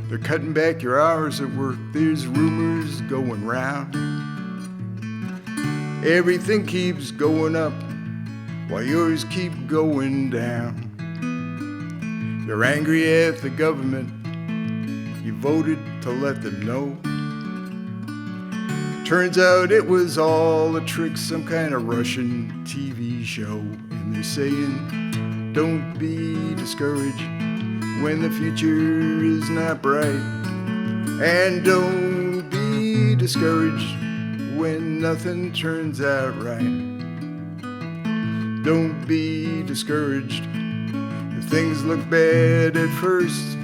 they're cutting back your hours at work. There's rumors going round. Everything keeps going up while yours keep going down. You're angry at the government. You voted to let them know. Turns out it was all a trick, some kind of Russian TV show. And they're saying, don't be discouraged when the future is not bright. And don't be discouraged when nothing turns out right. Don't be discouraged if things look bad at first.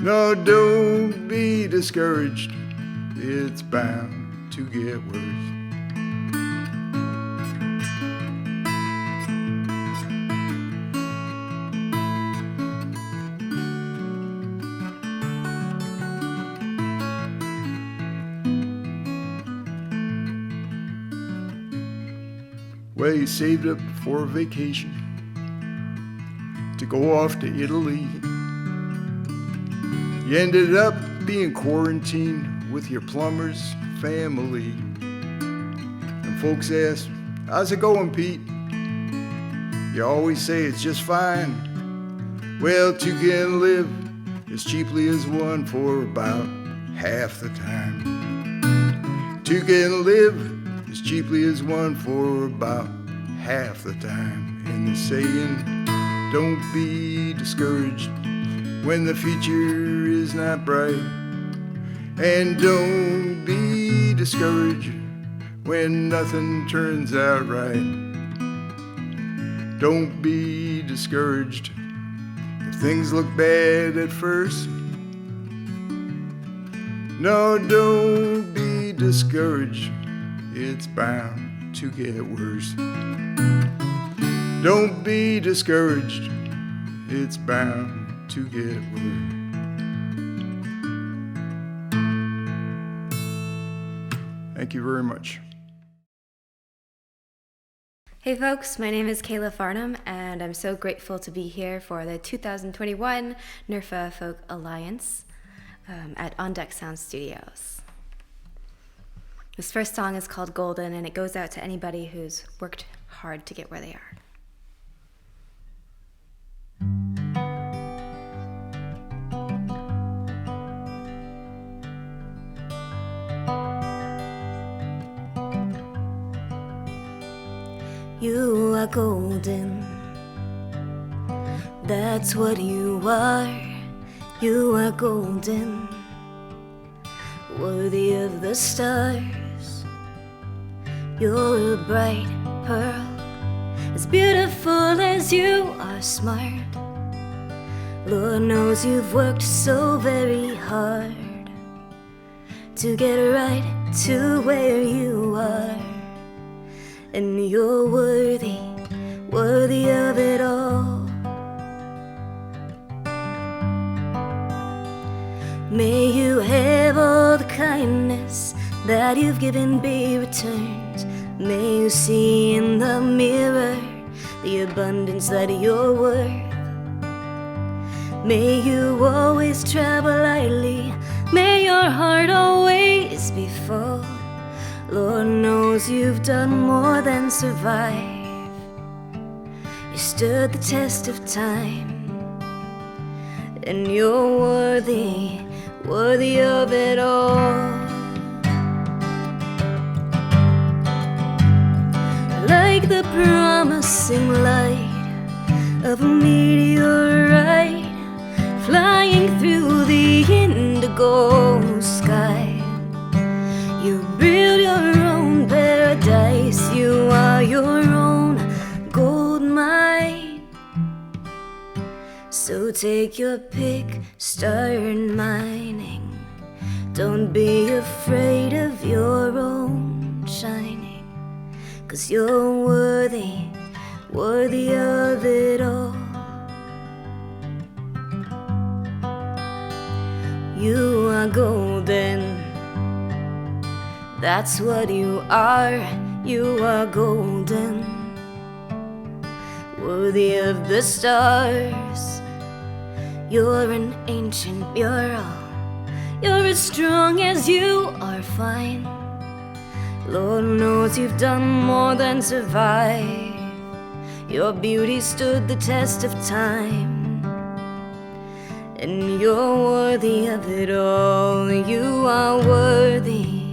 No, don't be discouraged. It's bound to get worse. Well, you saved up for a vacation to go off to Italy. You ended up being quarantined with your plumber's family. And folks ask, how's it going, Pete? You always say it's just fine. Well, two can live as cheaply as one for about half the time. Two can live as cheaply as one for about half the time. And they're saying, don't be discouraged when the future is not bright. And don't be discouraged when nothing turns out right. Don't be discouraged if things look bad at first. No, don't be discouraged. It's bound to get worse. Don't be discouraged. It's bound to get worse. Thank you very much. Hey folks, my name is Kala Farnham, and I'm so grateful to be here for the 2021 NERFA Folk Alliance at On Deck Sound Studios. This first song is called Golden, and it goes out to anybody who's worked hard to get where they are. You are golden, that's what you are. You are golden, worthy of the stars. You're a bright pearl, as beautiful as you are smart. Lord knows you've worked so very hard to get right to where you are. And you're worthy, worthy of it all. May you have all the kindness that you've given be returned. May you see in the mirror the abundance that you're worth. May you always travel lightly. May your heart always be full. Lord knows you've done more than survive. You stood the test of time. And you're worthy, worthy of it all. Like the promising light of a meteorite flying through the indigo sky. You build your own paradise. You are your own gold mine. So take your pick, start mining. Don't be afraid of your own shining, 'cause you're worthy, worthy of it all. You are golden, that's what you are. You are golden, worthy of the stars. You're an ancient mural. You're as strong as you are fine. Lord knows you've done more than survive. Your beauty stood the test of time. And you're worthy of it all. You are worthy.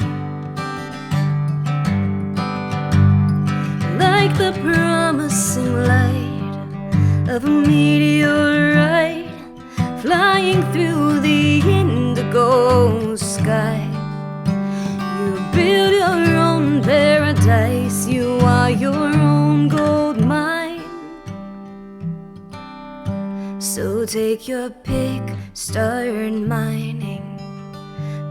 Like the promising light of a meteorite flying through the indigo sky. You build your own paradise. You are your own gold mine. So take your pick, start mining.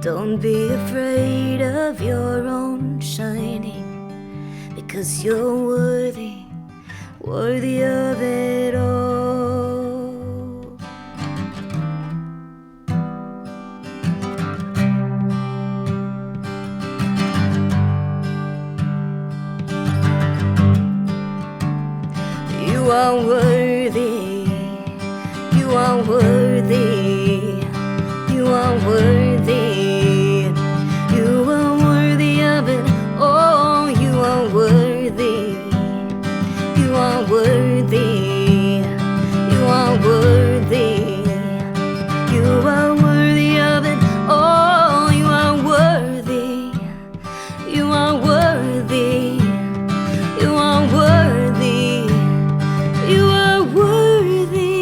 Don't be afraid of your own shining, because you're worthy, worthy of it all. You are worthy, you are worthy, you are worthy, you are worthy of it all. You are worthy, you are worthy, you are worthy, you are worthy of it all. You are worthy, you are worthy, you are worthy, you are worthy.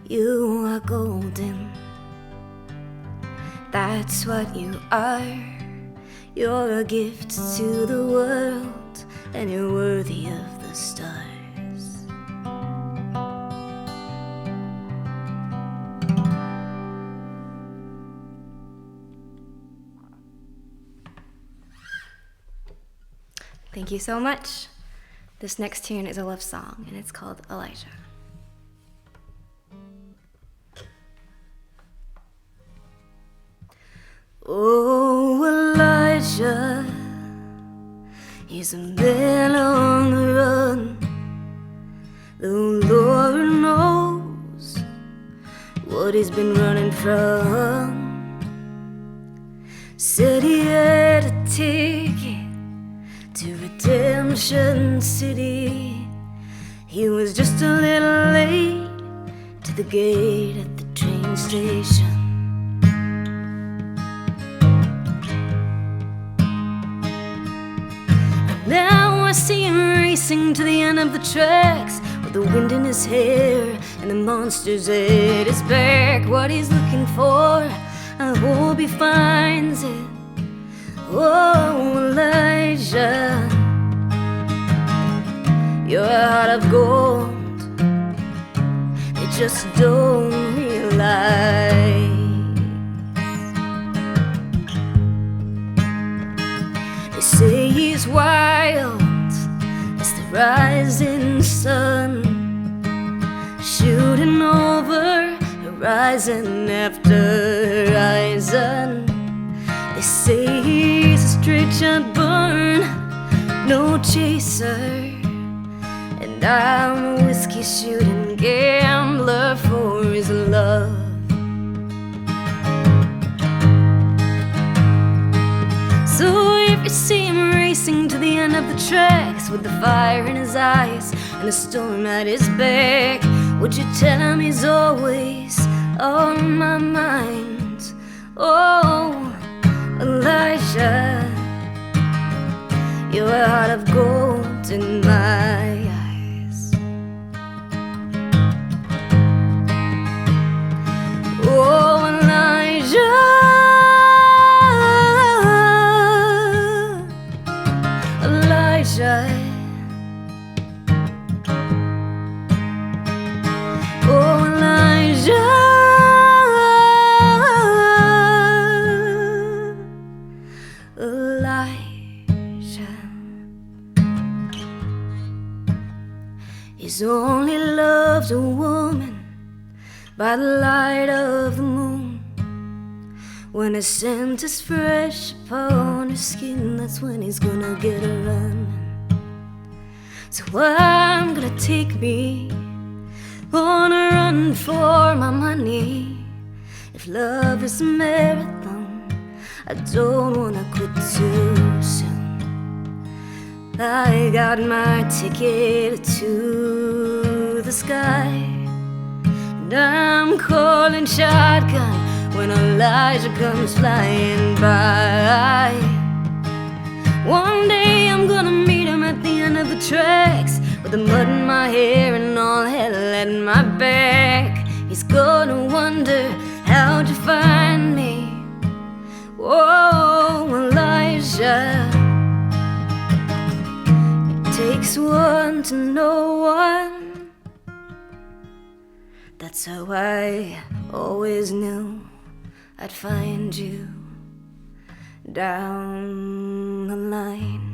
You are golden, that's what you are. You're a gift to the world, and you're worthy of the stars. Thank you so much. This next tune is a love song, and it's called Elijah. Oh, Elijah, he's a man on the run. The Lord knows what he's been running from. Said he had a ticket to Redemption City. He was just a little late to the gate at the train station. Now I see him racing to the end of the tracks, with the wind in his hair and the monsters at his back. What he's looking for, I hope he finds it. Oh, Elijah, you're a heart of gold. They just don't realize. They say he's wild as the rising sun, shooting over horizon after horizon. They say he's a straight shot burn, no chaser, and I'm a whiskey shooting gambler for his love. So if you see him racing to the end of the tracks with the fire in his eyes and a storm at his back, would you tell him he's always on my mind? Oh, Elijah, you're a heart of gold in my eyes. Oh, Elijah, Elijah, oh, Elijah, Elijah. He's only loved a woman by the light of the moon. When his scent is fresh upon his skin, that's when he's gonna get a run. So I'm gonna take me on a run for my money. If love is a marathon, I don't wanna quit too soon. I got my ticket to the sky, and I'm calling shotgun when Elijah comes flying by. One day I'm gonna meet him at the end of the tracks, with the mud in my hair and all hell at my back. He's gonna wonder, how'd you find me? Whoa, Elijah, it takes one to know one. That's how I always knew I'd find you down the line.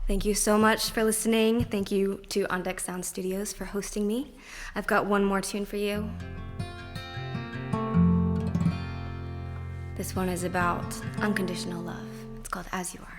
Thank you so much for listening. Thank you to On Deck Sound Studios for hosting me. I've got one more tune for you. This one is about unconditional love. It's called As You Are.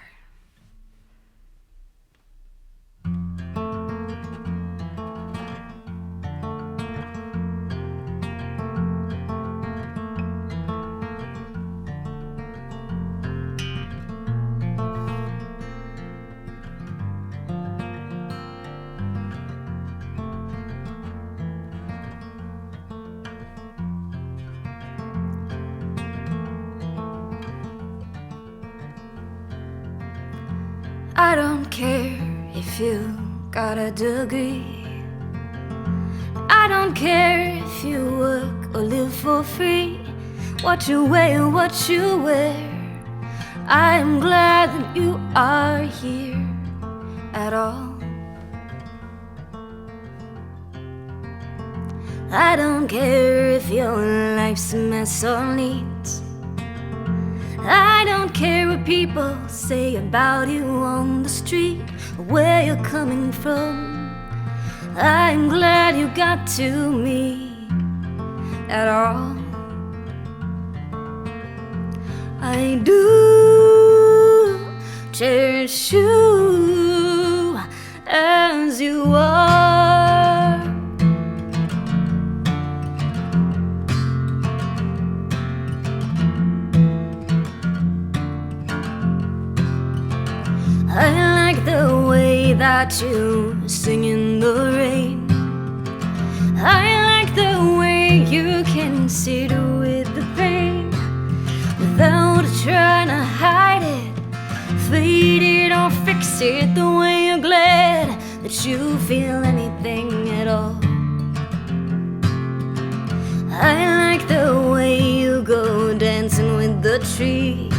I don't care if you got a degree. I don't care if you work or live for free. What you weigh or what you wear, I am glad that you are here at all. I don't care if your life's a mess or neat. I don't care what people say about you on the street or where you're coming from. I'm glad you got to me at all. I do cherish you as you are. I like the way that you sing in the rain. I like the way you can sit with the pain. trying to hide it, fade it or fix it the way you're glad that you feel anything at all. I like the way you go dancing with the trees.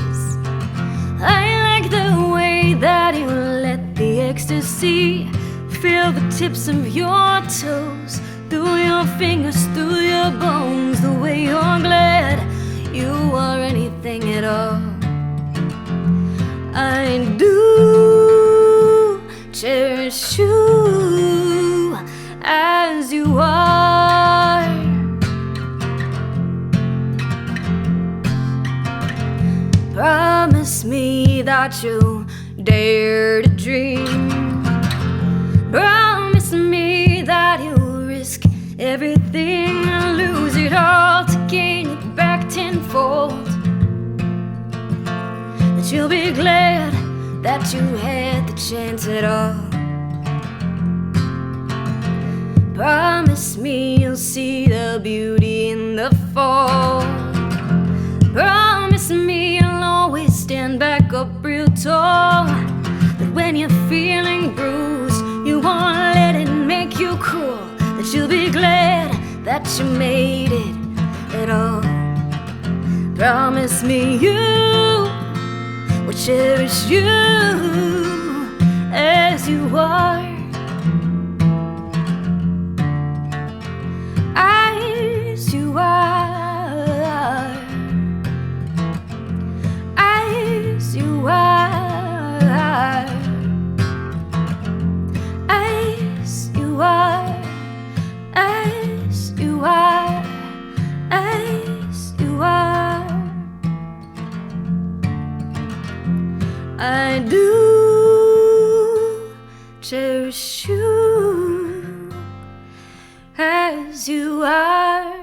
I like the way that you let the ecstasy feel the tips of your toes, through your fingers, through your bones, the way you're glad you are anything at all. I do cherish you as you are. Promise me that you'll dare to dream. Promise me that you'll risk everything and lose it all to gain it back tenfold. That you'll be glad that you had the chance at all. Promise me you'll see the beauty in the fall. Promise me you'll always stand back up real tall. That when you're feeling bruised, you won't let it make you cruel. That you'll be glad that you made it at all. Promise me you will cherish you as you are. As you are. As you are. As you are. As you are. As you are. I do cherish you as you are.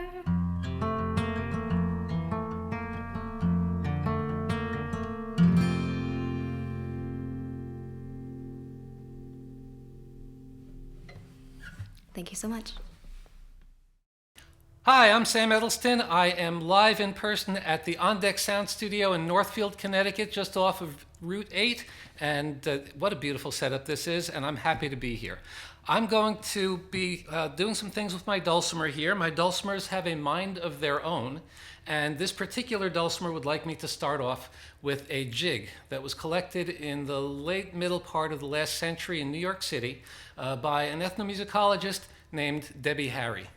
Thank you so much. Hi, I'm Sam Edelston. I am live in person at the On Deck Sound Studio in Northfield, Connecticut, just off of Route 8. And what a beautiful setup this is, and I'm happy to be here. I'm going to be doing some things with my dulcimer here. My dulcimers have a mind of their own, and this particular dulcimer would like me to start off with a jig that was collected in the late middle part of the last century in New York City by an ethnomusicologist named Debbie Harry.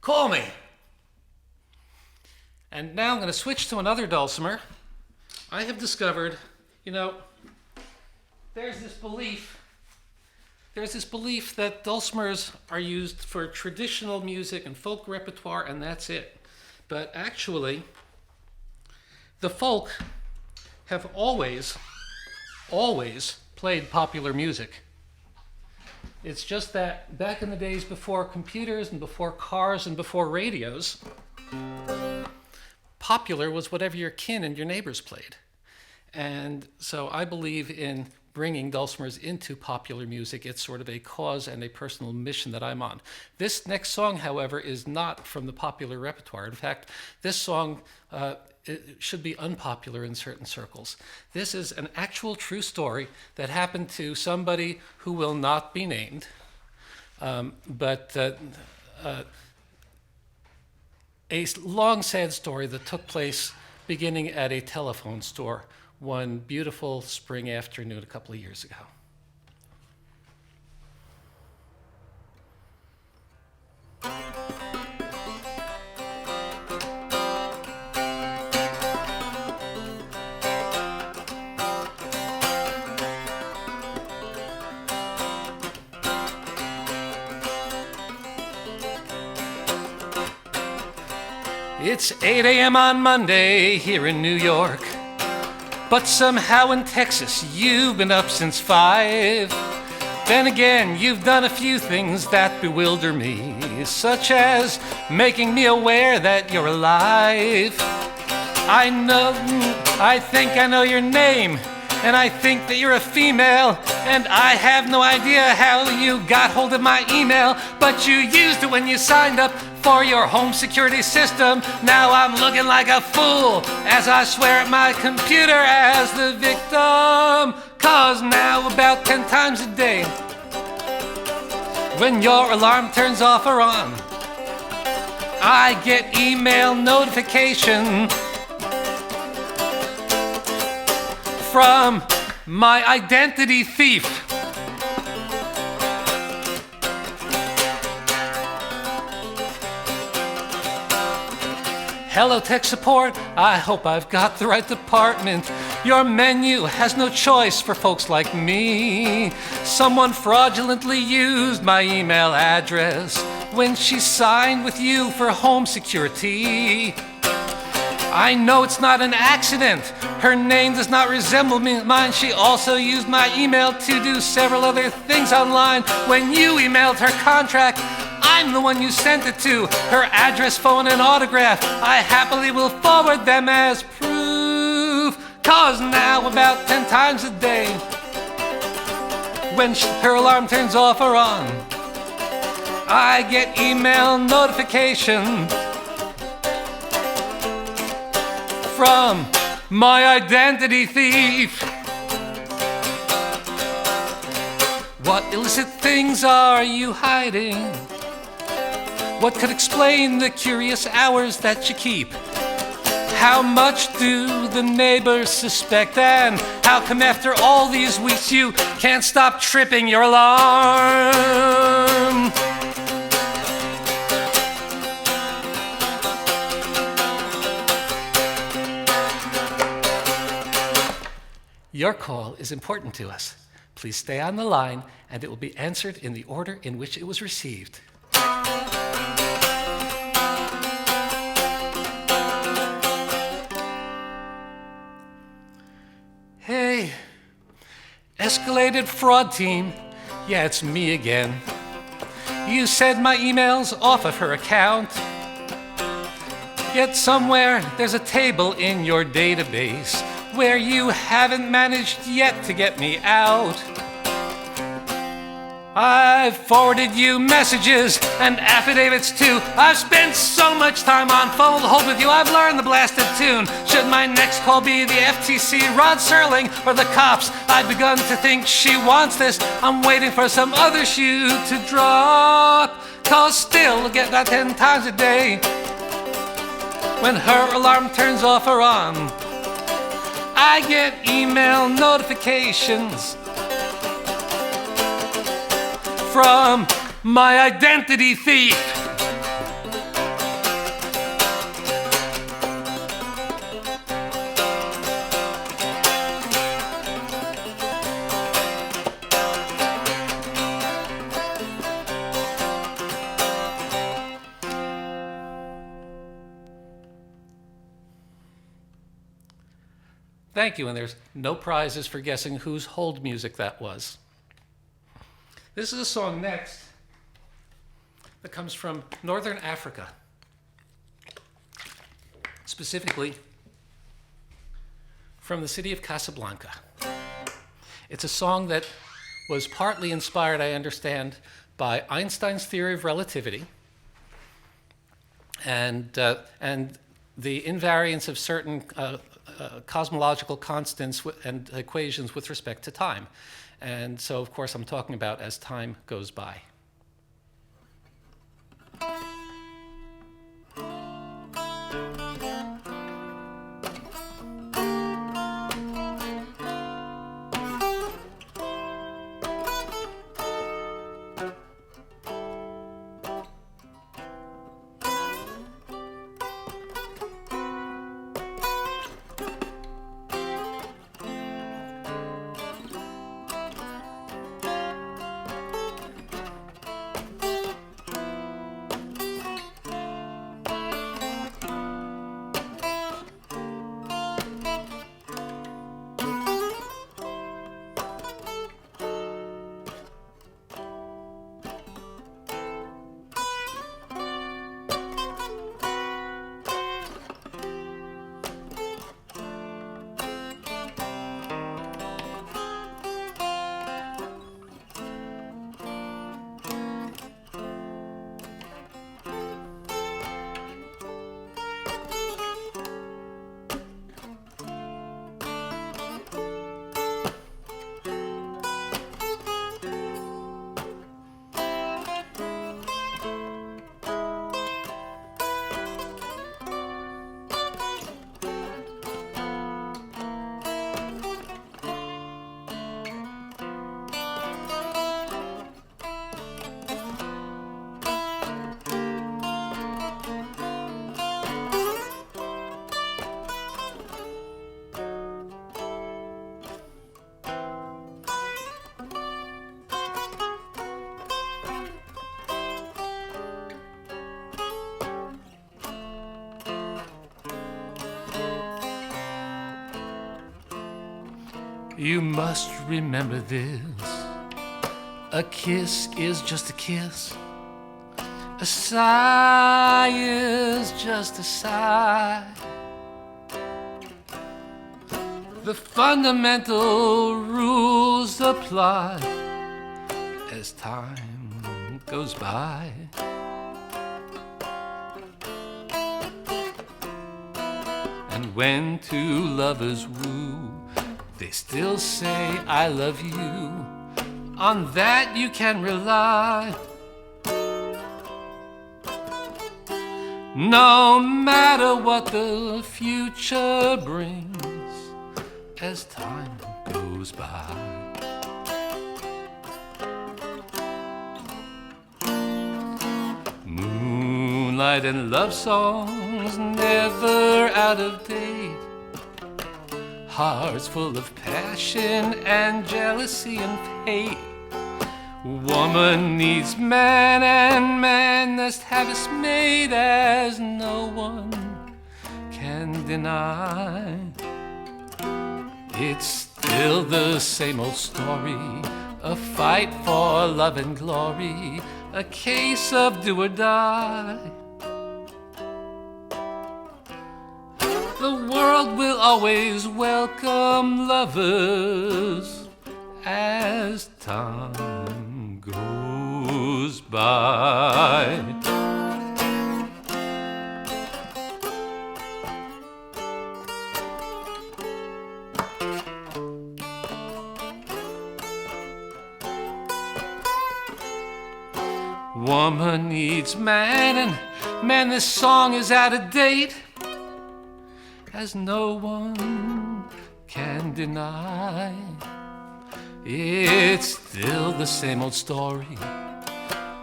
Call me. And now I'm going to switch to another dulcimer. I have discovered, there's this belief that dulcimers are used for traditional music and folk repertoire, and that's it. But actually, the folk have always played popular music. It's just that back in the days before computers and before cars and before radios, popular was whatever your kin and your neighbors played. And so I believe in bringing dulcimers into popular music. It's sort of a cause and a personal mission that I'm on. This next song, however, is not from the popular repertoire. In fact, this song it should be unpopular in certain circles. This is an actual true story that happened to somebody who will not be named, but a long, sad story that took place beginning at a telephone store one beautiful spring afternoon a couple of years ago. It's 8 a.m. on Monday here in New York, but somehow in Texas you've been up since 5. Then again, you've done a few things that bewilder me, such as making me aware that you're alive. I think I know your name, and I think that you're a female, and I have no idea how you got hold of my email, but you used it when you signed up for your home security system. Now I'm looking like a fool as I swear at my computer as the victim. Cause now about 10 times a day, when your alarm turns off or on, I get email notification from my identity thief. Hello, tech support. I hope I've got the right department. Your menu has no choice for folks like me. Someone fraudulently used my email address when she signed with you for home security. I know it's not an accident. Her name does not resemble mine. She also used my email to do several other things online. When you emailed her contract, I'm the one you sent it to. Her address, phone, and autograph, I happily will forward them as proof. Cause now about 10 times a day, when her alarm turns off or on, I get email notification from my identity thief. What illicit things are you hiding? What could explain the curious hours that you keep? How much do the neighbors suspect? And how come after all these weeks you can't stop tripping your alarm? Your call is important to us. Please stay on the line and it will be answered in the order in which it was received. Hey, escalated fraud team. Yeah, it's me again. You said my email's off of her account. Yet somewhere there's a table in your database where you haven't managed yet to get me out. I've forwarded you messages and affidavits too. I've spent so much time on phone hold with you, I've learned the blasted tune. Should my next call be the FTC, Rod Serling, or the cops? I've begun to think she wants this. I'm waiting for some other shoe to drop. Cause still get that 10 times a day, when her alarm turns off or on, I get email notifications from my identity thief. Thank you, and there's no prizes for guessing whose hold music that was. This is a song next that comes from Northern Africa, specifically from the city of Casablanca. It's a song that was partly inspired, I understand, by Einstein's theory of relativity and the invariance of certain cosmological constants and equations with respect to time. And so, of course, I'm talking about as time goes by. You must remember this. A kiss is just a kiss. A sigh is just a sigh. The fundamental rules apply as time goes by. And when two lovers woo, they still say, I love you. On that you can rely. No matter what the future brings as time goes by. Moonlight and love songs never out of date. Hearts full of passion and jealousy and hate. Woman needs man and man must have us made as no one can deny. It's still the same old story, a fight for love and glory, a case of do or die. The world will always welcome lovers as time goes by. Woman needs man, and man, this song is out of date, as no one can deny. It's still the same old story,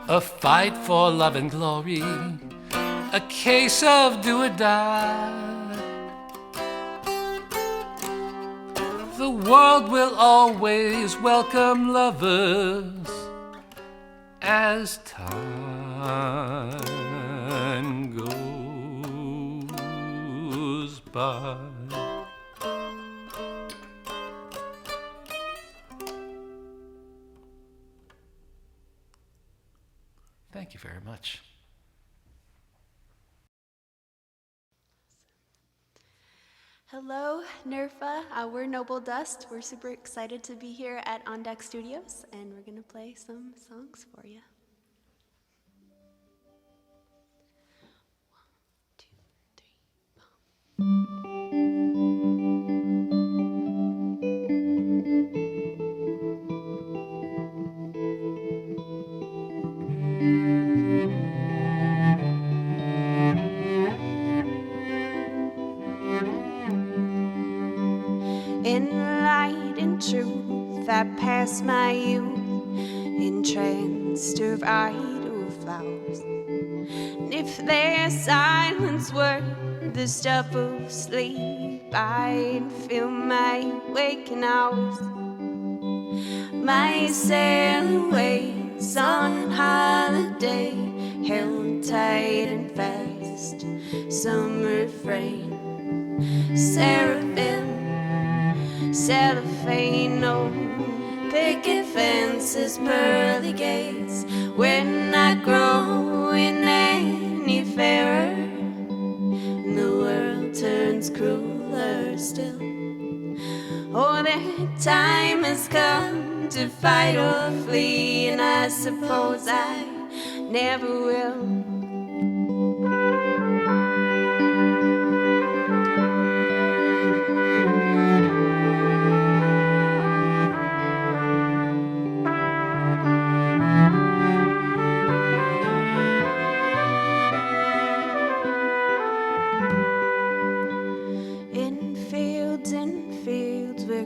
a fight for love and glory, a case of do or die. The world will always welcome lovers as time goes by. Thank you very much. Hello, NERFA. We're Noble Dust. We're super excited to be here at On Deck Studios, and we're going to play some songs for you. 1, 2, 3. In light and truth, I passed my youth entranced of idle flowers. And if their silence were the stuff of sleep, I'd fill my waking hours. My sailways on holiday held tight and fast some refrain. Seraphim, cellophane, no picket fences, pearly gates. When I grow in any fairer, the world turns crueler still. Oh, the time has come to fight or flee, and I suppose I never will.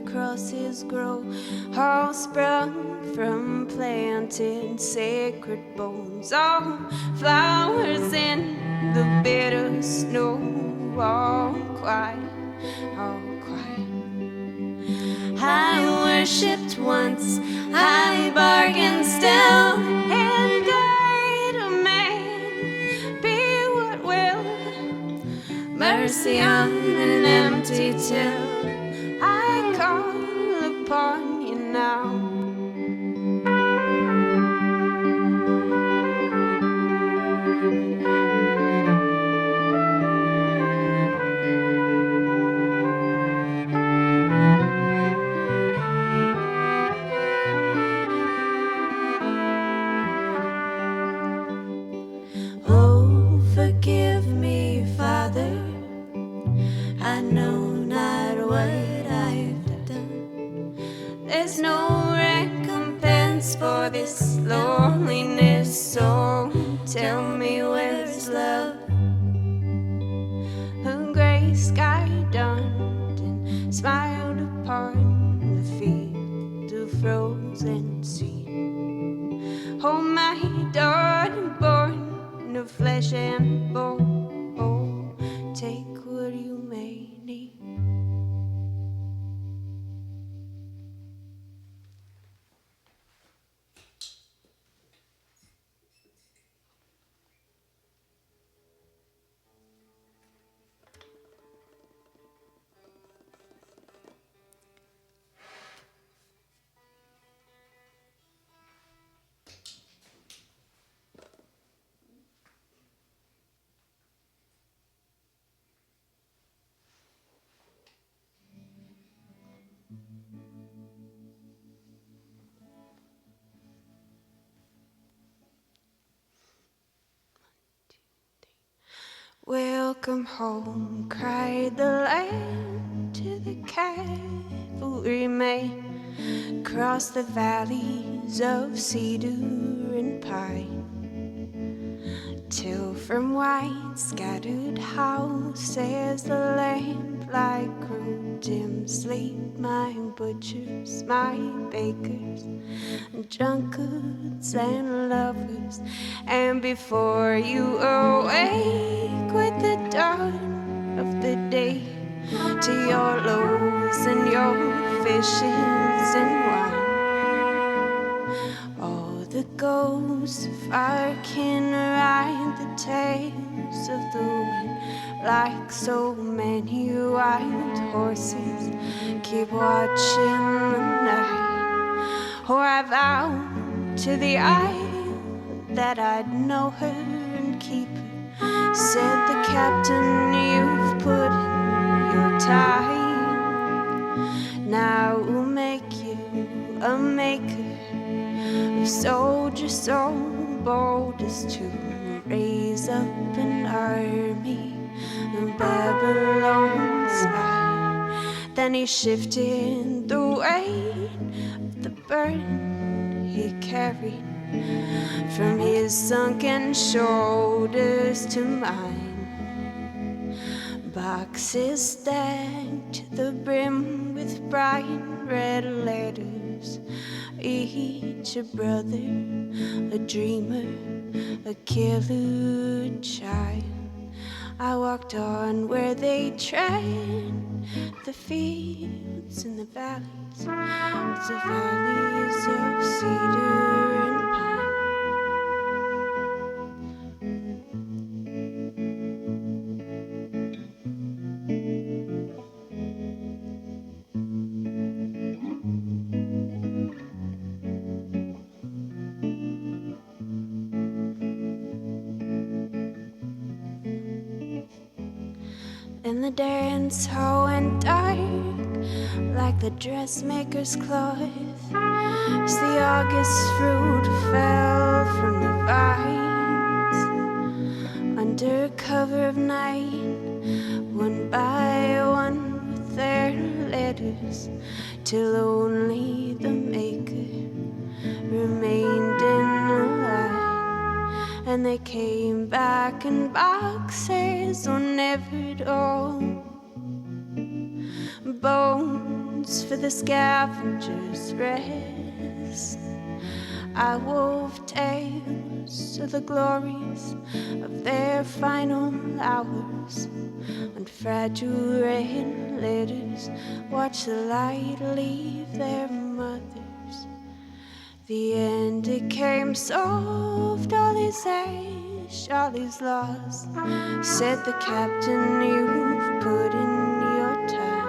Crosses grow, all sprung from planted sacred bones. All flowers in the bitter snow, all quiet, all quiet. I worshipped once, I bargained still, and died a man, be what will. Mercy on an empty till I call upon you now. Oh, forgive me, Father, I know not what I've done. There's no recompense for this loneliness, so tell me where's love? A gray sky dawned and smiled upon the field of frozen sea. Oh, my daughter born of flesh and bone, oh, take what you may need. Welcome home, cried the lad to the cavalryman. Across the valleys of cedar and pine, till from white scattered houses the lamplight grew dim. Sleep, my butchers, my bakers, drunkards and lovers, and before you awake with the dawn of the day, to your loaves and your fishes and wine, all the ghosts of our kin ride the tales of the wind, like so many wild horses keep watching the night. Oh, I vow to the eye that I'd know her and keep her. Said the captain, you've put in your time. Now we'll make you a maker of soldiers so bold as to raise up an army of Babylon's spy. Then he shifted the weight of the burden he carried from his sunken shoulders to mine. Boxes stacked to the brim with bright red letters, each a brother, a dreamer, a killer child. I walked on where they tread the fields and the valleys, the valleys of cedar and pine. And the dance hall went dark like the dressmaker's cloth as the August fruit fell from the vines. Under cover of night, one by one with their letters, till only the maker remained in the light. And they came back in boxes on every door, bones for the scavengers' rest. I wove tales of the glories of their final hours on fragile red letters. Watch the light leave their mothers. The end, it came soft, all is ash, all is lost. Said the captain, you've put in your time.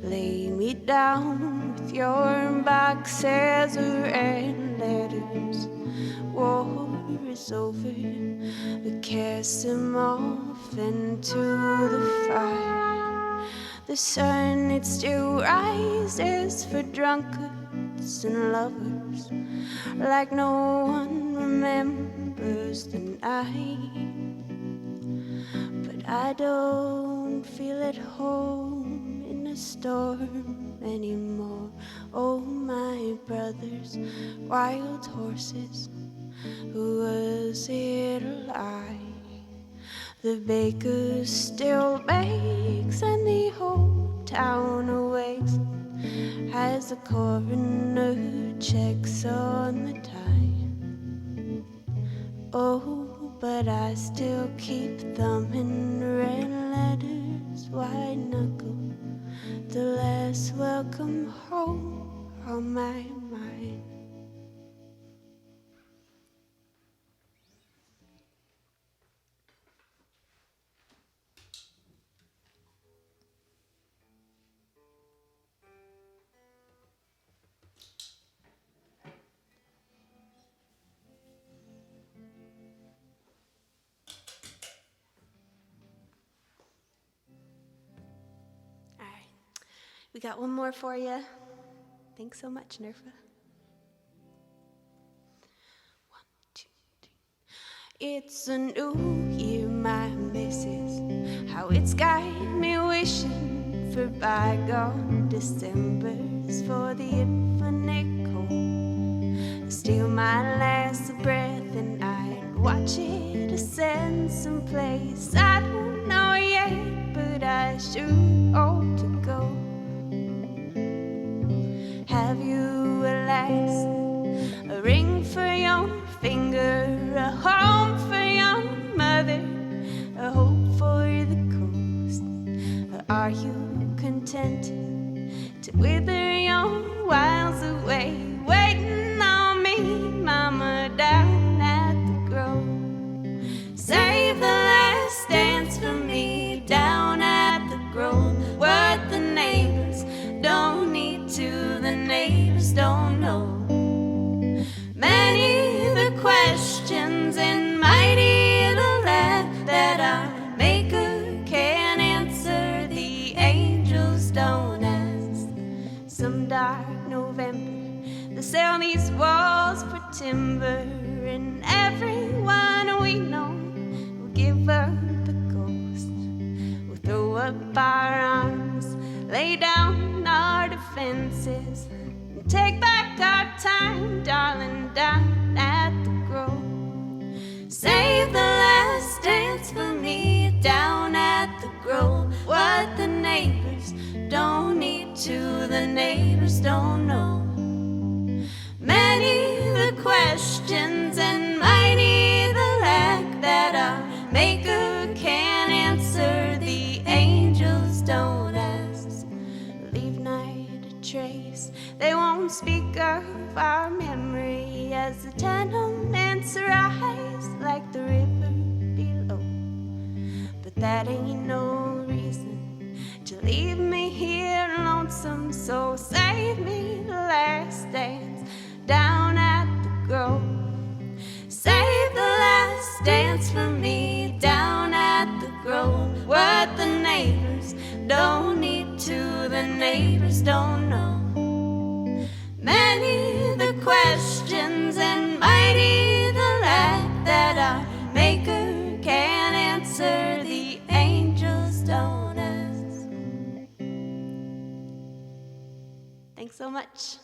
Lay me down with your boxes of red letters. War is over, cast them off into the fire. The sun, it still rises for drunkards and lovers, like no one remembers the night. But I don't feel at home in a storm anymore. Oh, my brothers, wild horses, who was it alive? The baker still bakes and the whole town awakes as the coroner checks on the time. Oh, but I still keep thumbing red letters, white knuckle, the last welcome home on my mind. We got one more for you. Thanks so much, NERFA. 1, 2, 3. It's a new year, my missus. How it's got me wishing for bygone Decembers, for the infinite cold. Steal my last breath and I'd watch it ascend someplace. I don't know yet, but I sure ought to go. Have you a lass, a ring for your finger, a home for your mother, a hope for the coast? Or are you content to wither your wiles away, waiting on me, mama, down at the grove? Save the last dance for me down at the grove. What the neighbors don't need to, the neighbors don't know. Many time, darling, down at the grove. Save the last dance for me down at the grove. What the neighbors don't need to, the neighbors don't know. Many the questions and mighty the lack that our Maker can answer, the angels don't ask. Leave night a trace, they won't speak of our memory as the tenements rise like the river below. But that ain't no reason to leave me here lonesome, so save me the last dance down at the grove. Save the last dance for me down at the grove. What the neighbors don't need to, the neighbors don't know. Many the questions and mighty the lack that our Maker can answer, the angels don't ask. Thanks so much.